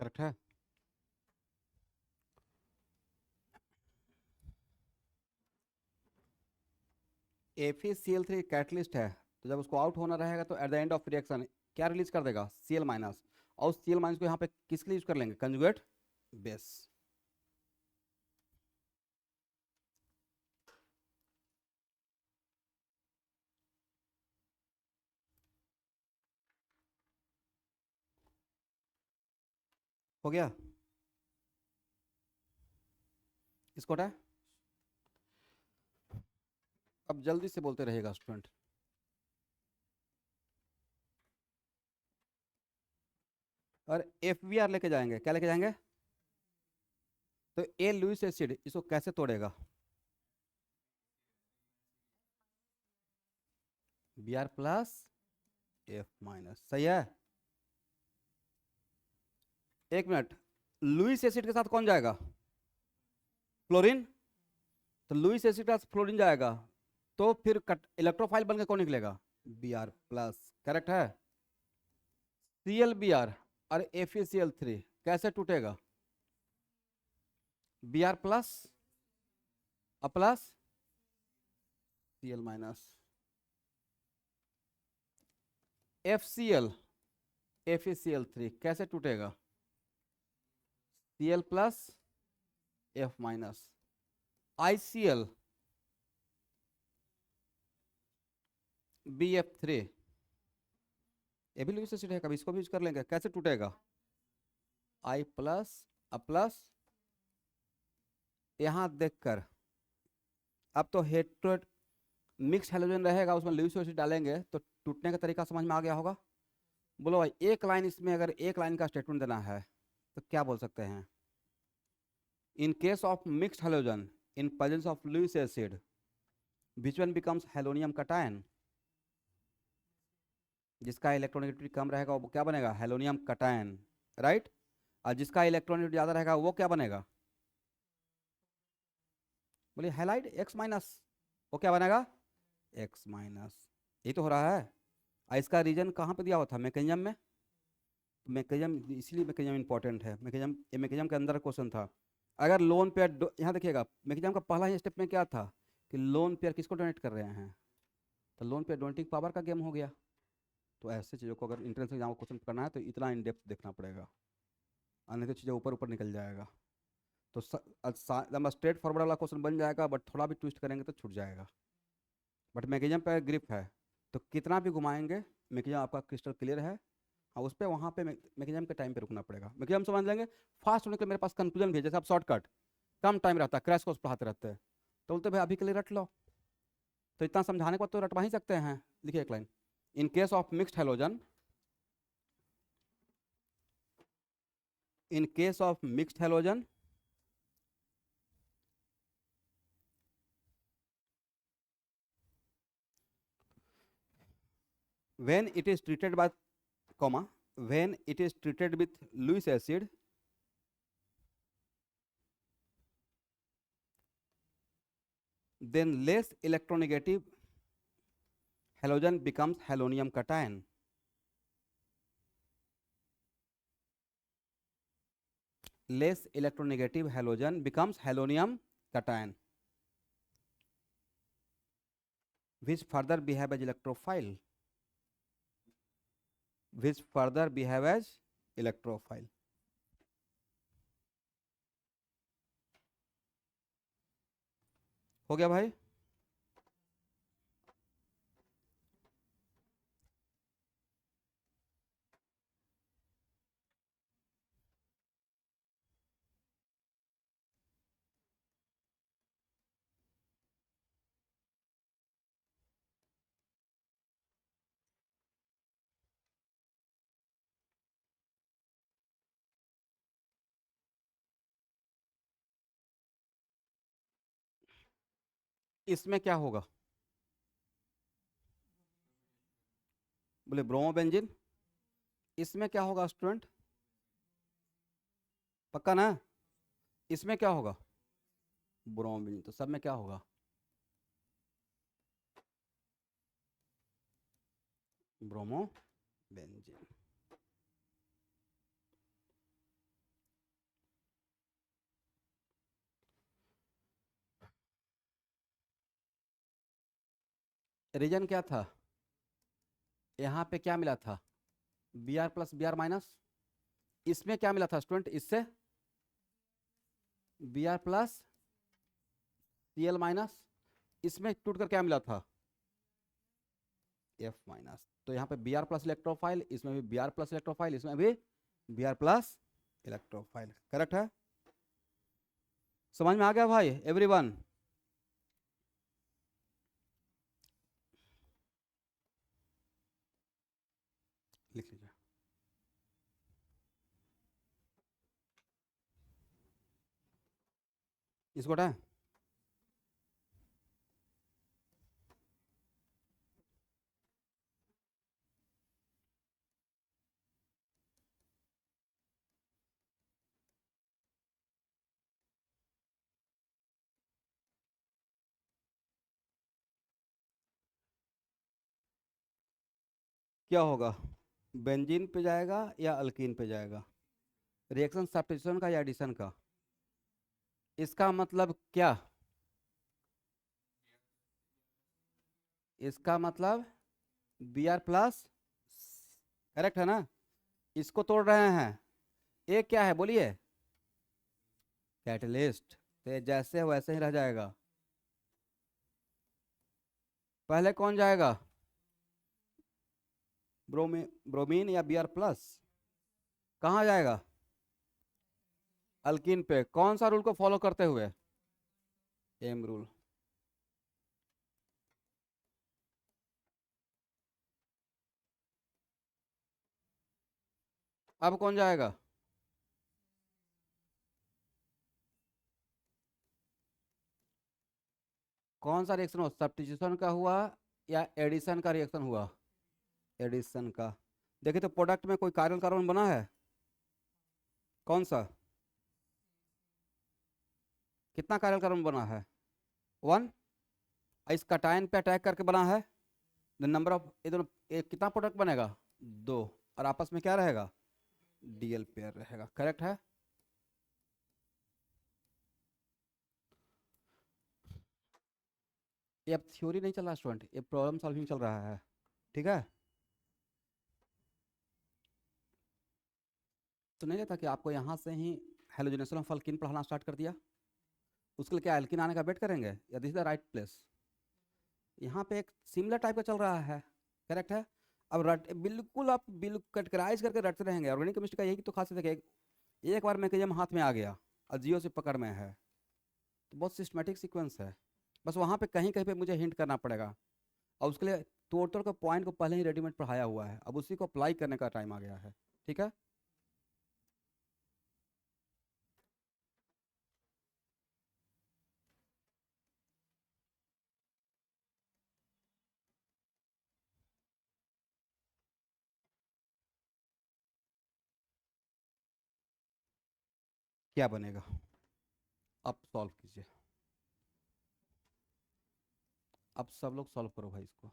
[SPEAKER 1] करेक्ट है। FeCl3 कैटलिस्ट है, तो जब उसको आउट होना रहेगा तो eight the end of reaction क्या रिलीज कर देगा, Cl माइनस। और Cl माइनस को यहाँ पे किसके लिए यूज कर लेंगे, कंजुगेट बेस। हो गया, इसको हटा। अब जल्दी से बोलते रहेगा स्टूडेंट। और FBr लेके जाएंगे, क्या लेके जाएंगे, तो ए लुईस एसिड इसको कैसे तोड़ेगा, Br प्लस F माइनस, सही है। एक मिनट, लुईस एसिड के साथ कौन जाएगा, फ्लोरीन। तो लुईस एसिड के साथ फ्लोरीन जाएगा, तो फिर इलेक्ट्रोफाइल बन के कौन निकलेगा, Br प्लस, करेक्ट है। ClBr और FeCl3 कैसे टूटेगा, Br plus plus Cl minus. FCl FeCl3 कैसे टूटेगा, Cl plus F minus. ICl BF3, ये भी लुईस एसिड है, कभी इसको भी यूज कर लेंगे, कैसे टूटेगा, I प्लस प्लस। यहां देखकर अब तो हेट्रो मिक्स हेलोजन रहेगा, उसमें लुईस एसिड डालेंगे तो टूटने का तरीका समझ में आ गया होगा। बोलो भाई, एक लाइन इसमें अगर एक लाइन का स्टेटमेंट देना है तो क्या बोल सकते हैं, in case of mixed halogen in presence of Lewis acid which one becomes halonium cation, जिसका इलेक्ट्रॉनिक कम रहेगा वो क्या बनेगा, हेलोनियम कटायन, राइट। और जिसका इलेक्ट्रॉनिक ज्यादा रहेगा वो क्या बनेगा, बोलिए हैलाइड X माइनस, वो क्या बनेगा, X माइनस। ये तो हो रहा है। और इसका रीजन कहाँ पे दिया हुआ था, मैकेनिज्म में। मैकेनिज्म, इसलिए मैकेनिज्म इंपॉर्टेंट है, मैकेनिज्म, ये मैकेनिज्म के अंदर क्वेश्चन था। अगर लोन पेयर, यहाँ देखिएगा मैकेनिज्म का पहला ही स्टेप में क्या था कि लोन पेयर किसको डोनेट कर रहे हैं, तो लोन पेयर डोनेटिंग पावर का गेम हो गया। तो ऐसे चीज़ों को अगर इंट्रेंस एग्जाम को क्वेश्चन करना है तो इतना इन डेप्थ देखना पड़ेगा, और नहीं तो चीज़ें ऊपर ऊपर निकल जाएगा। तो एकदम स्ट्रेट फॉरवर्ड वाला क्वेश्चन बन जाएगा, बट थोड़ा भी ट्विस्ट करेंगे तो छूट जाएगा। बट मैकेनिज्म पे ग्रिप है, तो कितना भी घुमाएंगे मैकेनिज्म आपका क्रिस्टल क्लियर है। हाँ, उस पर वहाँ पे मैकेनिज्म के टाइम पे रुकना पड़ेगा, मैकेनिज्म समझ लेंगे। फास्ट होने के लिए मेरे पास कंक्लूजन भी है, जैसे आप शॉर्टकट कम टाइम रहता है, क्रैश कोर्स पढ़ाते रहते हैं, तो बोलते भाई अभी के लिए रट लो। तो इतना समझाने के बाद तो रटवा ही सकते हैं। लिखिए एक line, in case of mixed halogen, in case of mixed halogen, when it is treated by comma, when it is treated with Lewis acid, then less electronegative halogen becomes halonium cation. Less electronegative halogen becomes halonium cation, which further behave as electrophile. Which further behave as electrophile. हो गया भाई। इसमें क्या होगा, बोले bromobenzene. इसमें क्या होगा स्टूडेंट, पक्का ना, इसमें क्या होगा, ब्रोमोबेंजीन। तो सब में क्या होगा, ब्रोमोबेंजीन। रीजन क्या था, यहाँ पे क्या मिला था, B R plus B R minus, इसमें क्या मिला था स्टूडेंट, इससे B R plus C L minus, इसमें टूट कर क्या मिला था, एफ माइनस। तो यहाँ पे बी आर प्लस इलेक्ट्रोफाइल, इसमें भी बी आर प्लस इलेक्ट्रोफाइल, इसमें भी B R plus electrophile, correct है। समझ में आ गया भाई एवरीवन। लिख लीजिए। इसको हटाएं। क्या होगा, बेंजीन पे जाएगा या अल्कीन पे जाएगा, रिएक्शन सब्स्टिट्यूशन का या एडिशन का, इसका मतलब क्या, इसका मतलब बी आर प्लस, करेक्ट है ना। इसको तोड़ रहे हैं, ये क्या है बोलिए, कैटलिस्ट। तो ये जैसे है वैसे ही रह जाएगा। पहले कौन जाएगा, ब्रोमीन, ब्रोमीन या बी आर प्लस, कहाँ जाएगा, अल्कीन पे, कौन सा रूल को फॉलो करते हुए, एम रूल। अब कौन जाएगा, कौन सा रिएक्शन हुआ, सब्स्टिट्यूशन का हुआ या एडिशन का रिएक्शन हुआ, एडिशन का। देखिए तो प्रोडक्ट में कोई कार्बन कार्बन बना है, कौन सा, कितना कार्बन कार्बन बना है, वन। इस कटायन पे अटैक करके बना है, द नंबर ऑफ, ये दोनों, एक कितना प्रोडक्ट बनेगा, दो, और आपस में क्या रहेगा, डीएल पेयर रहेगा, करेक्ट है। ये अब थ्योरी नहीं चल रहा स्टूडेंट, ये प्रॉब्लम सॉल्विंग चल रहा है, ठीक है। तो नहीं रहता कि आपको यहाँ से ही हेलोजनेशन ऑफ अल्कीन पढ़ाना स्टार्ट कर दिया, उसके लिए क्या एल्कीन आने का वेट करेंगे, या this is the right place. यहाँ पे एक सिमिलर टाइप का चल रहा है, करेक्ट है। अब रट बिल्कुल आप बिल्कुल कटकराइज करके रटते रहेंगे, ऑर्गेनिक केमिस्ट्री का यही तो खासियत है कि एक बार मैकेनिज्म हाथ में आ गया और जियो से पकड़ में है, तो बहुत सिस्टमेटिक सीक्वेंस है। बस वहाँ पे कहीं कहीं पे मुझे हिंट करना पड़ेगा, और उसके लिए तोड़ तोड़ के पॉइंट को पहले ही रेडीमेड पढ़ाया हुआ है, अब उसी को अप्लाई करने का टाइम आ गया है, ठीक है। क्या बनेगा, अब सॉल्व कीजिए, अब सब लोग सॉल्व करो भाई इसको।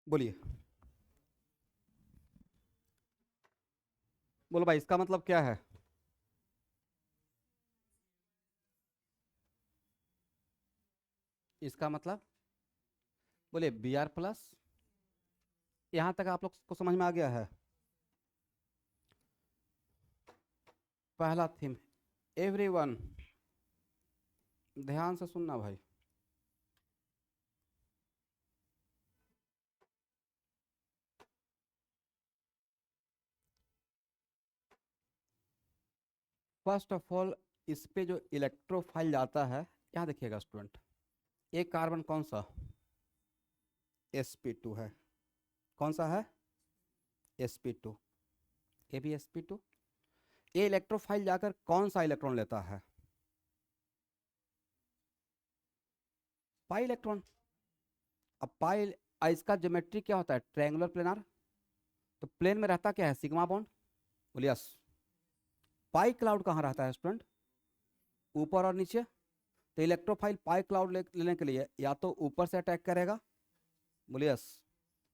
[SPEAKER 1] बोलिए, बोलो भाई, इसका मतलब क्या है? इसका मतलब बोलिए, बी आर प्लस। यहां तक आप लोग को समझ में आ गया है? पहला थीम, एवरीवन ध्यान से सुनना भाई। फर्स्ट ऑफ ऑल, इस पे जो इलेक्ट्रोफाइल जाता है, यहाँ देखिएगा स्टूडेंट, एक कार्बन कौन सा? sp2 है। कौन सा है? sp2। ये भी sp2। ये इलेक्ट्रोफाइल जाकर कौन सा इलेक्ट्रॉन लेता है? Pi electron. अब पाई, इसका ज्योमेट्री क्या होता है? Triangular planar. तो प्लेन में रहता क्या है? Sigma bond. बोलिए यस। पाई क्लाउड कहाँ रहता है स्टूडेंट? ऊपर और नीचे। तो इलेक्ट्रोफाइल पाई क्लाउड लेने के लिए या तो ऊपर से अटैक करेगा, बोलिए यस,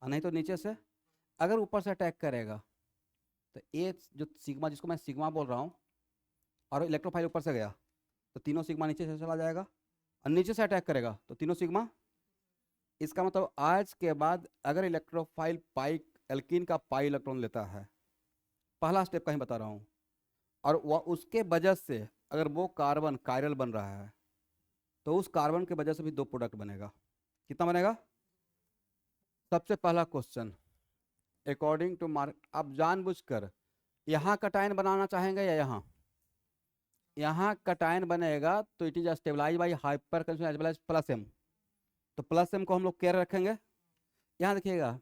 [SPEAKER 1] और नहीं तो नीचे से। अगर ऊपर से अटैक करेगा तो ये जो सिग्मा, जिसको मैं सिग्मा बोल रहा हूँ, और इलेक्ट्रोफाइल ऊपर से गया तो तीनों सिग्मा नीचे से चला जाएगा, और नीचे से अटैक करेगा तो तीनों सिग्मा। इसका मतलब आज के बाद अगर इलेक्ट्रोफाइल पाई एल्कीन का पाई इलेक्ट्रॉन लेता है, पहला स्टेप कहीं बता रहा हूँ, और वह उसके वजह से अगर वो कार्बन कायरल बन रहा है, तो उस कार्बन के वजह से भी दो प्रोडक्ट बनेगा। कितना बनेगा? सबसे पहला क्वेश्चन, अकॉर्डिंग टू मार्क, आप जानबूझकर यहाँ कटायन बनाना चाहेंगे या यहाँ? यहाँ कटायन बनेगा तो it is stabilize by hyperconjugation as well as plus M. तो प्लस एम को हम लोग केयर रखेंगे। यहाँ देखिएगा,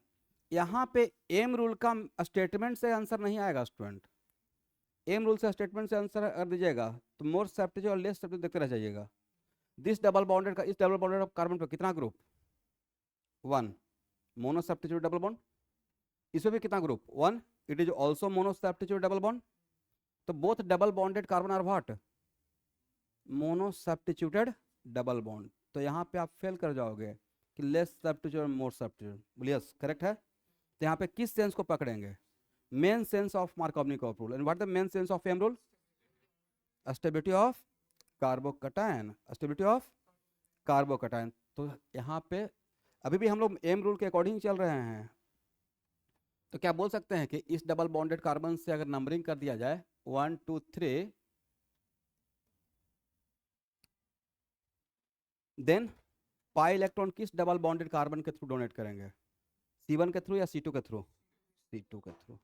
[SPEAKER 1] यहाँ पे एम रूल का स्टेटमेंट से आंसर नहीं आएगा स्टूडेंट। एम रूल से स्टेटमेंट से आंसर कर दीजिएगा तो मोर सब्स्टिट्यूट और लेस सब्स्टिट्यूट देखते रह जाइएगा। दिस डबल बॉन्डेड का, इस डबल बॉन्डेड ऑफ कार्बन पर कितना group? 1। Mono substitute double bond. इसमें भी कितना group? 1। It is also mono substitute double bond. तो both double bonded carbon are what? Mono substituted double bond. तो यहाँ पे आप फेल कर जाओगे कि लेस सब्स्टिट्यूट और मोर सब्स्टिट्यूट। बोलिए यस, करेक्ट है। तो यहाँ पे किस सेंस को पकड़ेंगे? Main sense of Markovnikov rule. And what the main sense of M rule? Stability of carbocation, stability of carbocation. तो यहाँ पे अभी भी हम लोग एम रूल के अकॉर्डिंग चल रहे हैं। तो क्या बोल सकते हैं कि इस डबल बॉन्डेड कार्बन से अगर नंबरिंग कर दिया जाए 1 2 3, देन पाई इलेक्ट्रॉन किस डबल बॉन्डेड कार्बन के थ्रू डोनेट करेंगे? C1 के थ्रू या C2 के थ्रू? C2 के थ्रू।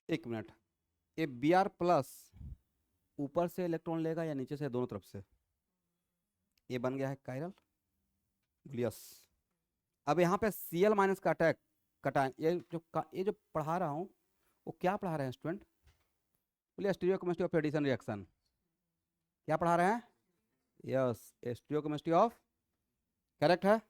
[SPEAKER 1] एक मिनट, ये Br प्लस ऊपर से इलेक्ट्रॉन लेगा या नीचे से, दोनों तरफ से? ये बन गया है कायरल। यस। अब यहाँ पे Cl माइनस का अटैक कटा, ये जो पढ़ा रहा हूँ वो क्या पढ़ा रहे हैं स्टूडेंट? बोलिए स्टीरियोकेमिस्ट्री ऑफ एडिशन रिएक्शन। क्या पढ़ा रहे हैं? यस, स्टीरियोकेमिस्ट्री ऑफ, करेक्ट है।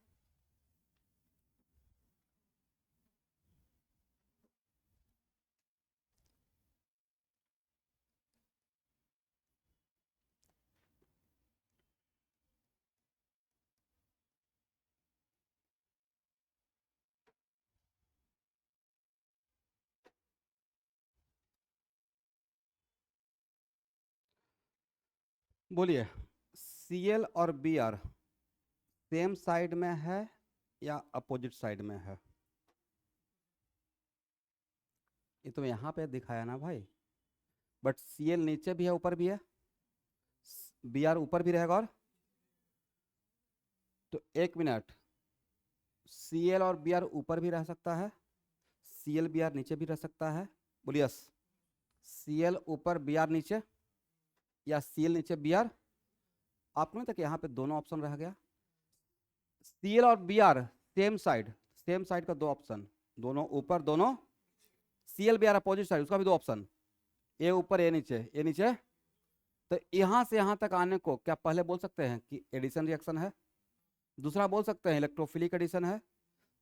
[SPEAKER 1] बोलिए, Cl और Br सेम साइड में है या अपोजिट साइड में है? ये तो यहाँ पे दिखाया ना भाई, बट Cl नीचे भी है ऊपर भी है, Br ऊपर भी रहेगा, और तो एक मिनट, Cl और Br ऊपर भी रह सकता है, Cl Br नीचे भी रह सकता है। बोलिए यस। Cl ऊपर Br नीचे, या Cl नीचे Br। आपको नहीं था कि यहाँ पे दोनों ऑप्शन रह गया? Cl और Br same side, same side का दो ऑप्शन, दोनों ऊपर, दोनों Cl Br अपोजिट साइड, उसका भी दो ऑप्शन। ए ऊपर ए नीचे, ए नीचे। तो यहां से यहां तक आने को क्या पहले बोल सकते हैं कि एडिशन रिएक्शन है, दूसरा बोल सकते हैं इलेक्ट्रोफिलिक एडिशन है,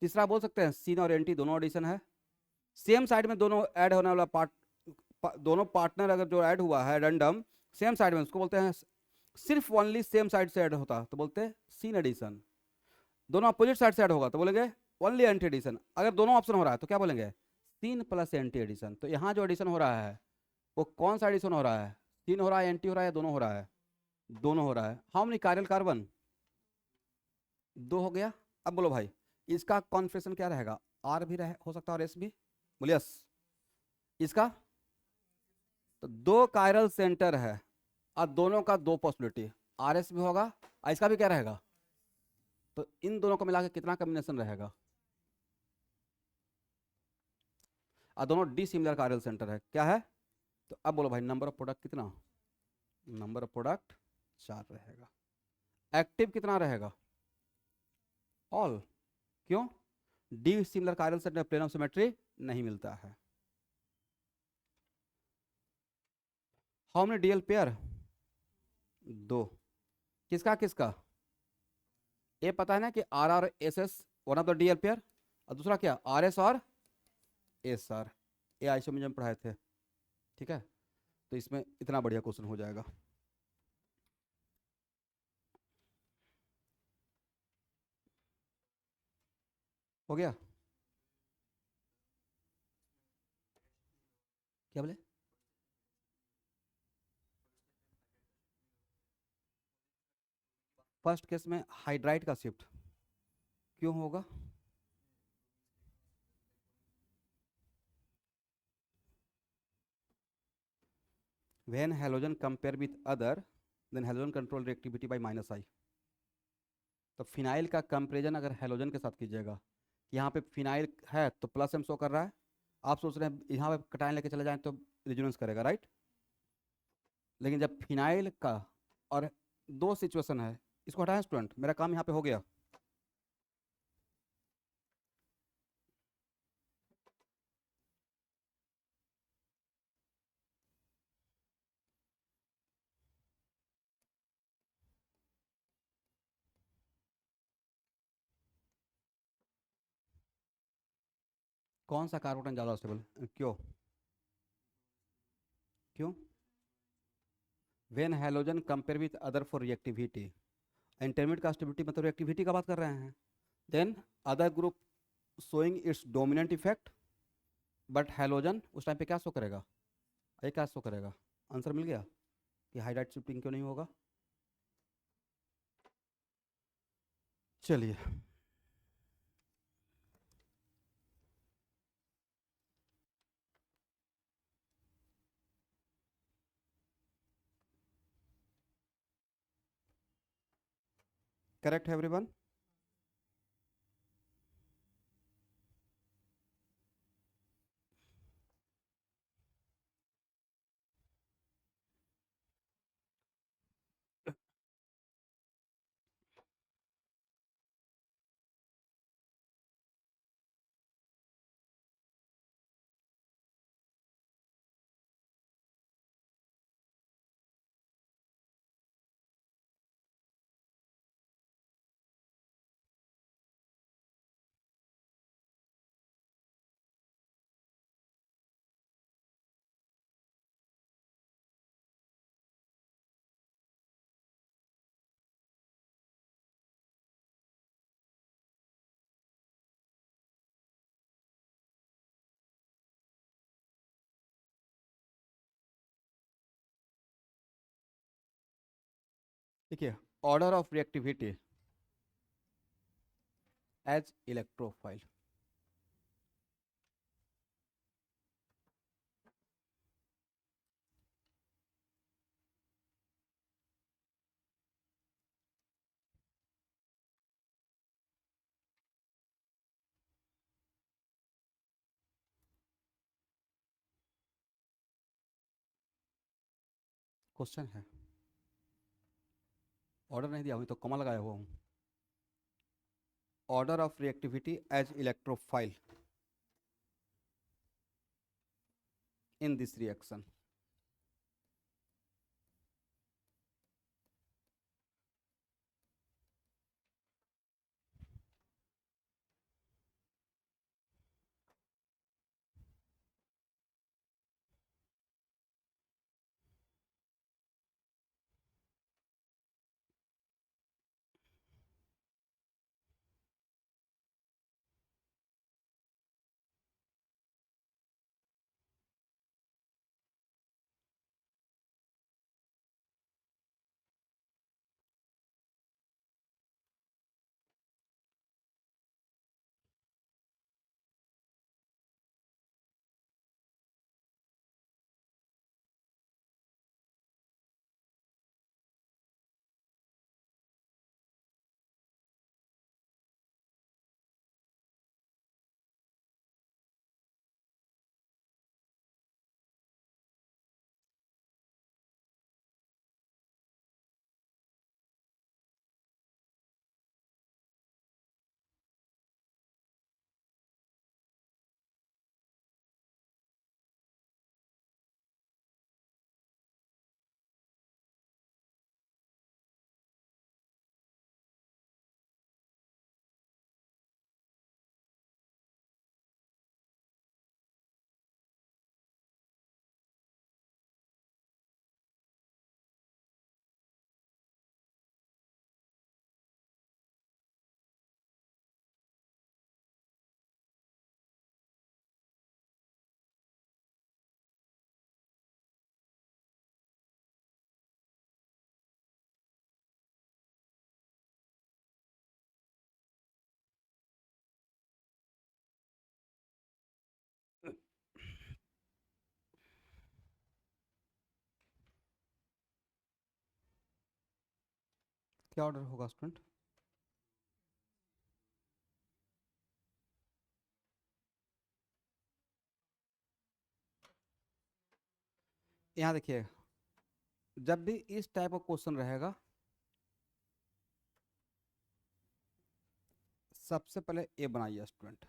[SPEAKER 1] तीसरा बोल सकते हैं सीन और एंटी दोनों एडिशन है। सेम साइड में दोनों ऐड होने वाला दोनों पार्टनर अगर जो ऐड हुआ है रैंडम सेम साइड में, उसको बोलते हैं, सिर्फ ओनली सेम साइड से ऐड होता तो बोलते हैं सीन एडिशन। दोनों अपोजिट साइड से ऐड होगा तो बोलेंगे ओनली एंटी एडिशन। अगर दोनों ऑप्शन हो रहा है तो क्या बोलेंगे, सीन प्लस एंटी एडिशन। तो यहाँ जो एडिशन हो रहा है वो कौन सा एडिशन हो रहा है, सीन हो रहा है, एंटी हो रहा है, या दोनों हो रहा है, दोनों हो रहा है। हाउ मेनी कायरल कार्बन, दो हो गया। अब बोलो भाई इसका कॉन्फिगरेशन क्या रहेगा, आर भी रहे हो सकता है और एस भी, बोलिए यस। इसका तो दो कायरल सेंटर है और दोनों का दो पॉसिबिलिटी, आर एस भी होगा और इसका भी क्या रहेगा, तो इन दोनों को मिला के कितना कॉम्बिनेशन रहेगा, और दोनों डी सिमिलर कायरल सेंटर है, क्या है। तो अब बोलो भाई नंबर ऑफ प्रोडक्ट कितना, नंबर ऑफ प्रोडक्ट 4 रहेगा। एक्टिव कितना रहेगा, ऑल, क्यों, the similar chiral centre plane of symmetry नहीं मिलता है। हाउ मेनी डीएल पेयर, दो, किसका किसका, ये पता है ना कि R R S S one of the DL pair, और दूसरा क्या आर एस और एस आर, ये आइसोमेरिज्म में पढ़ाए थे, ठीक है। तो इसमें इतना बढ़िया क्वेश्चन हो जाएगा। हो गया, क्या बोले, फर्स्ट केस में हाइड्राइड का शिफ्ट क्यों होगा, when halogen compare with other then halogen control reactivity by minus I. तो फिनाइल का कंपेरिजन अगर हैलोजन के साथ कीजिएगा, यहाँ पे फिनाइल है तो प्लस एम शो कर रहा है, आप सोच रहे हैं यहाँ पे कटायन लेके चले जाएं तो रिजोनेंस करेगा, राइट। लेकिन जब फिनाइल का, और दो सिचुएशन है, इसको हटाएं स्टूडेंट, मेरा काम यहाँ पे हो गया। कौन सा कार्बोटन ज़्यादा स्टेबल, क्यों, क्यों, when halogen compare with other for reactivity, intermediate का स्टेबिलिटी मतलब रिएक्टिविटी का बात कर रहे हैं, then other group showing its dominant effect, but halogen उस टाइम पे क्या शो करेगा, ये क्या शो करेगा, आंसर मिल गया कि हाइड्राइड शिफ्टिंग क्यों नहीं होगा। चलिए करेक्ट है एवरीवन। देखिए order of reactivity as electrophile, question है, ऑर्डर नहीं दिया हूँ तो कॉमा लगाया हुआ हूँ, order of reactivity as electrophile in this reaction. क्या ऑर्डर होगा स्टूडेंट? यहाँ देखिए, जब भी इस टाइप का क्वेश्चन रहेगा, सबसे पहले ए बनाइए स्टूडेंट।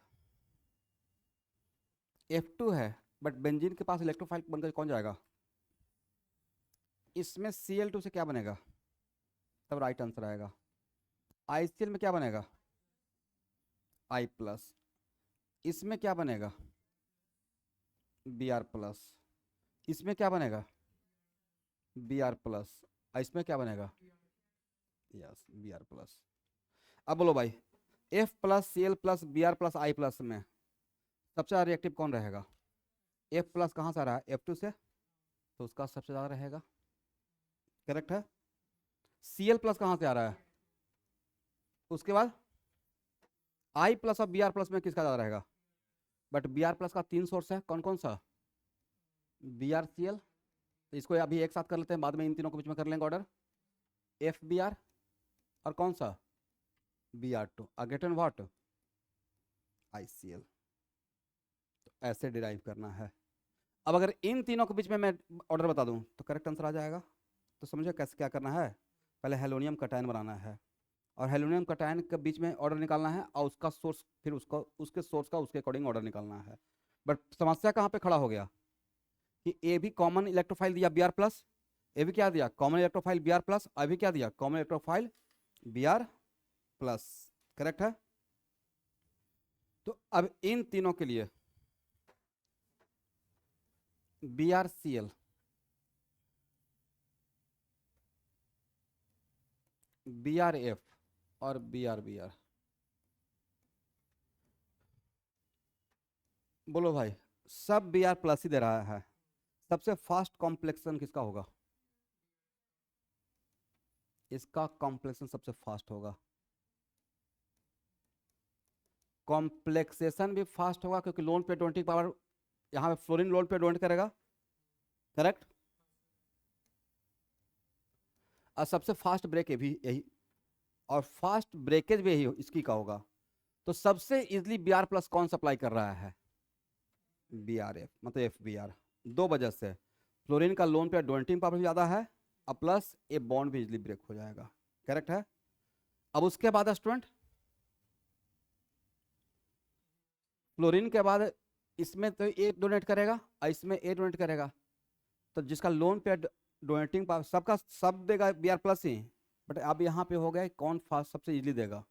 [SPEAKER 1] F2 है, बट बेंजीन के पास इलेक्ट्रोफाइल बनकर कौन जाएगा? इसमें Cl2 से क्या बनेगा? तब राइट आंसर आएगा। ICl में क्या बनेगा? I plus. इसमें क्या बनेगा? Br plus. इसमें क्या बनेगा? Br plus. इसमें क्या बनेगा? Yes, Br plus. अब बोलो भाई, F plus Cl plus Br plus I plus में सबसे ज़्यादा रिएक्टिव कौन रहेगा? F प्लस कहाँ से आ रहा है? F2 से, तो उसका सबसे ज़्यादा रहेगा। करेक्ट है। Cl प्लस कहाँ से आ रहा है? उसके बाद I प्लस और Br प्लस में किसका ज़्यादा रहेगा? बट Br प्लस का 3 सोर्स है, कौन कौन सा? BrCl। तो इसको अभी एक साथ कर लेते हैं, बाद में इन तीनों के बीच में कर लेंगे ऑर्डर। FBr और कौन सा? Br2 agate and what? ICl। तो ऐसे डिराइव करना है। अब अगर इन तीनों के बीच में मैं ऑर्डर बता दूं तो करेक्ट आंसर आ जाएगा। तो समझो कैसे क्या करना है। पहले हेलोनियम कटायन बनाना है, और हेलोनियम कटायन के बीच में ऑर्डर निकालना है, और उसका सोर्स फिर उसको उसके सोर्स का उसके अकॉर्डिंग ऑर्डर निकालना है। बट समस्या कहाँ पे खड़ा हो गया कि ए भी कॉमन इलेक्ट्रोफाइल दिया Br प्लस, ए भी क्या दिया? कॉमन इलेक्ट्रोफाइल Br प्लस, अभी क्या दिया? Common electrophile Br plus. Correct है। तो अब इन तीनों के लिए BrCl, BrF और BrBr, बोलो भाई, सब Br प्लस ही दे रहा है। सबसे फास्ट कॉम्प्लेक्सन किसका होगा? इसका कॉम्प्लेक्सन सबसे फास्ट होगा। कॉम्प्लेक्सेशन भी फास्ट होगा क्योंकि लोन पे 20 पावर, यहाँ पे फ्लोरीन लोन पे डोनेट करेगा। करेक्ट। और सबसे फास्ट ब्रेक भी यही, और फास्ट ब्रेकेज भी यही इसकी का होगा। तो सबसे इजीली Br प्लस कौन सप्लाई कर रहा है? BrF, मतलब FBr। दो वजह से, फ्लोरीन का लोन पे डोनेटिंग पावर भी ज़्यादा है, और प्लस ये बॉन्ड भी इजीली ब्रेक हो जाएगा। करेक्ट है। अब उसके बाद स्टूडेंट, फ्लोरीन के बाद इसमें तो ए डोनेट करेगा और इसमें ए डोनेट करेगा, तो जिसका लोन पे डोनेटिंग पावर सबका सब देगा Br प्लस ही। बट अब यहाँ पे हो गया कौन फास्ट सबसे इजीली देगा?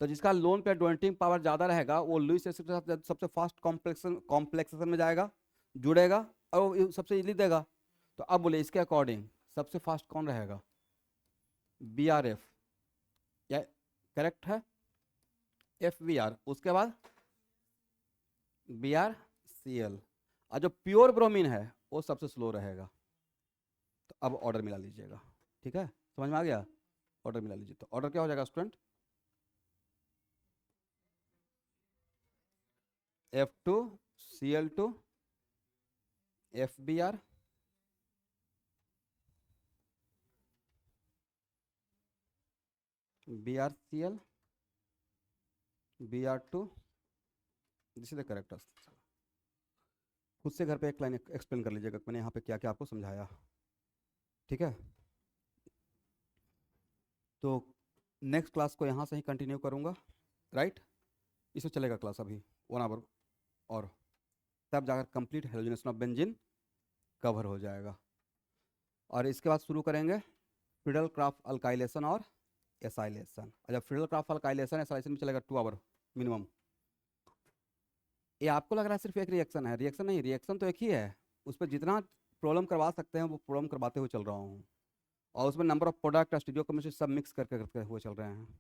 [SPEAKER 1] तो जिसका लोन पे डोनेटिंग पावर ज़्यादा रहेगा वो लुईस एसिड के साथ सबसे फास्ट कॉम्प्लेक्सेशन में जाएगा, जुड़ेगा, और वो सबसे इजीली देगा। तो अब बोले इसके अकॉर्डिंग सबसे फास्ट कौन रहेगा? BrF, या करेक्ट है, FBr। उसके बाद BrCl, और जो प्योर ब्रोमीन है वो सबसे स्लो रहेगा। तो अब ऑर्डर मिला लीजिएगा। ठीक है, समझ में आ गया? ऑर्डर मिला लीजिए। तो ऑर्डर क्या हो जाएगा student? F2 Cl2 FBr BrCl Br2। This is the correct answer. खुद से घर पे एक लाइन एक्सप्लेन कर लीजिएगा मैंने यहाँ पे क्या क्या आपको समझाया। ठीक है, तो नेक्स्ट क्लास को यहाँ से ही कंटिन्यू करूँगा। राइट, इसमें चलेगा क्लास अभी 1 आवर और, तब जाकर complete halogenation of benzene cover हो जाएगा। और इसके बाद शुरू करेंगे फ्रीडल क्राफ्ट अल्काइलेशन और एसाइलेशन। और जब फ्रीडल क्राफ्ट अल्काइलेशन एसाइलेशन में चलेगा 2 आवर मिनिमम। ये आपको लग रहा है सिर्फ एक रिएक्शन है, रिएक्शन नहीं, रिएक्शन तो एक ही है। उस पर जितना प्रॉब्लम करवा सकते हैं वो प्रॉब्लम करवाते हुए चल रहा हूँ, और उसमें number of product stereo chemistry सब मिक्स करके करते हुए चल रहे हैं।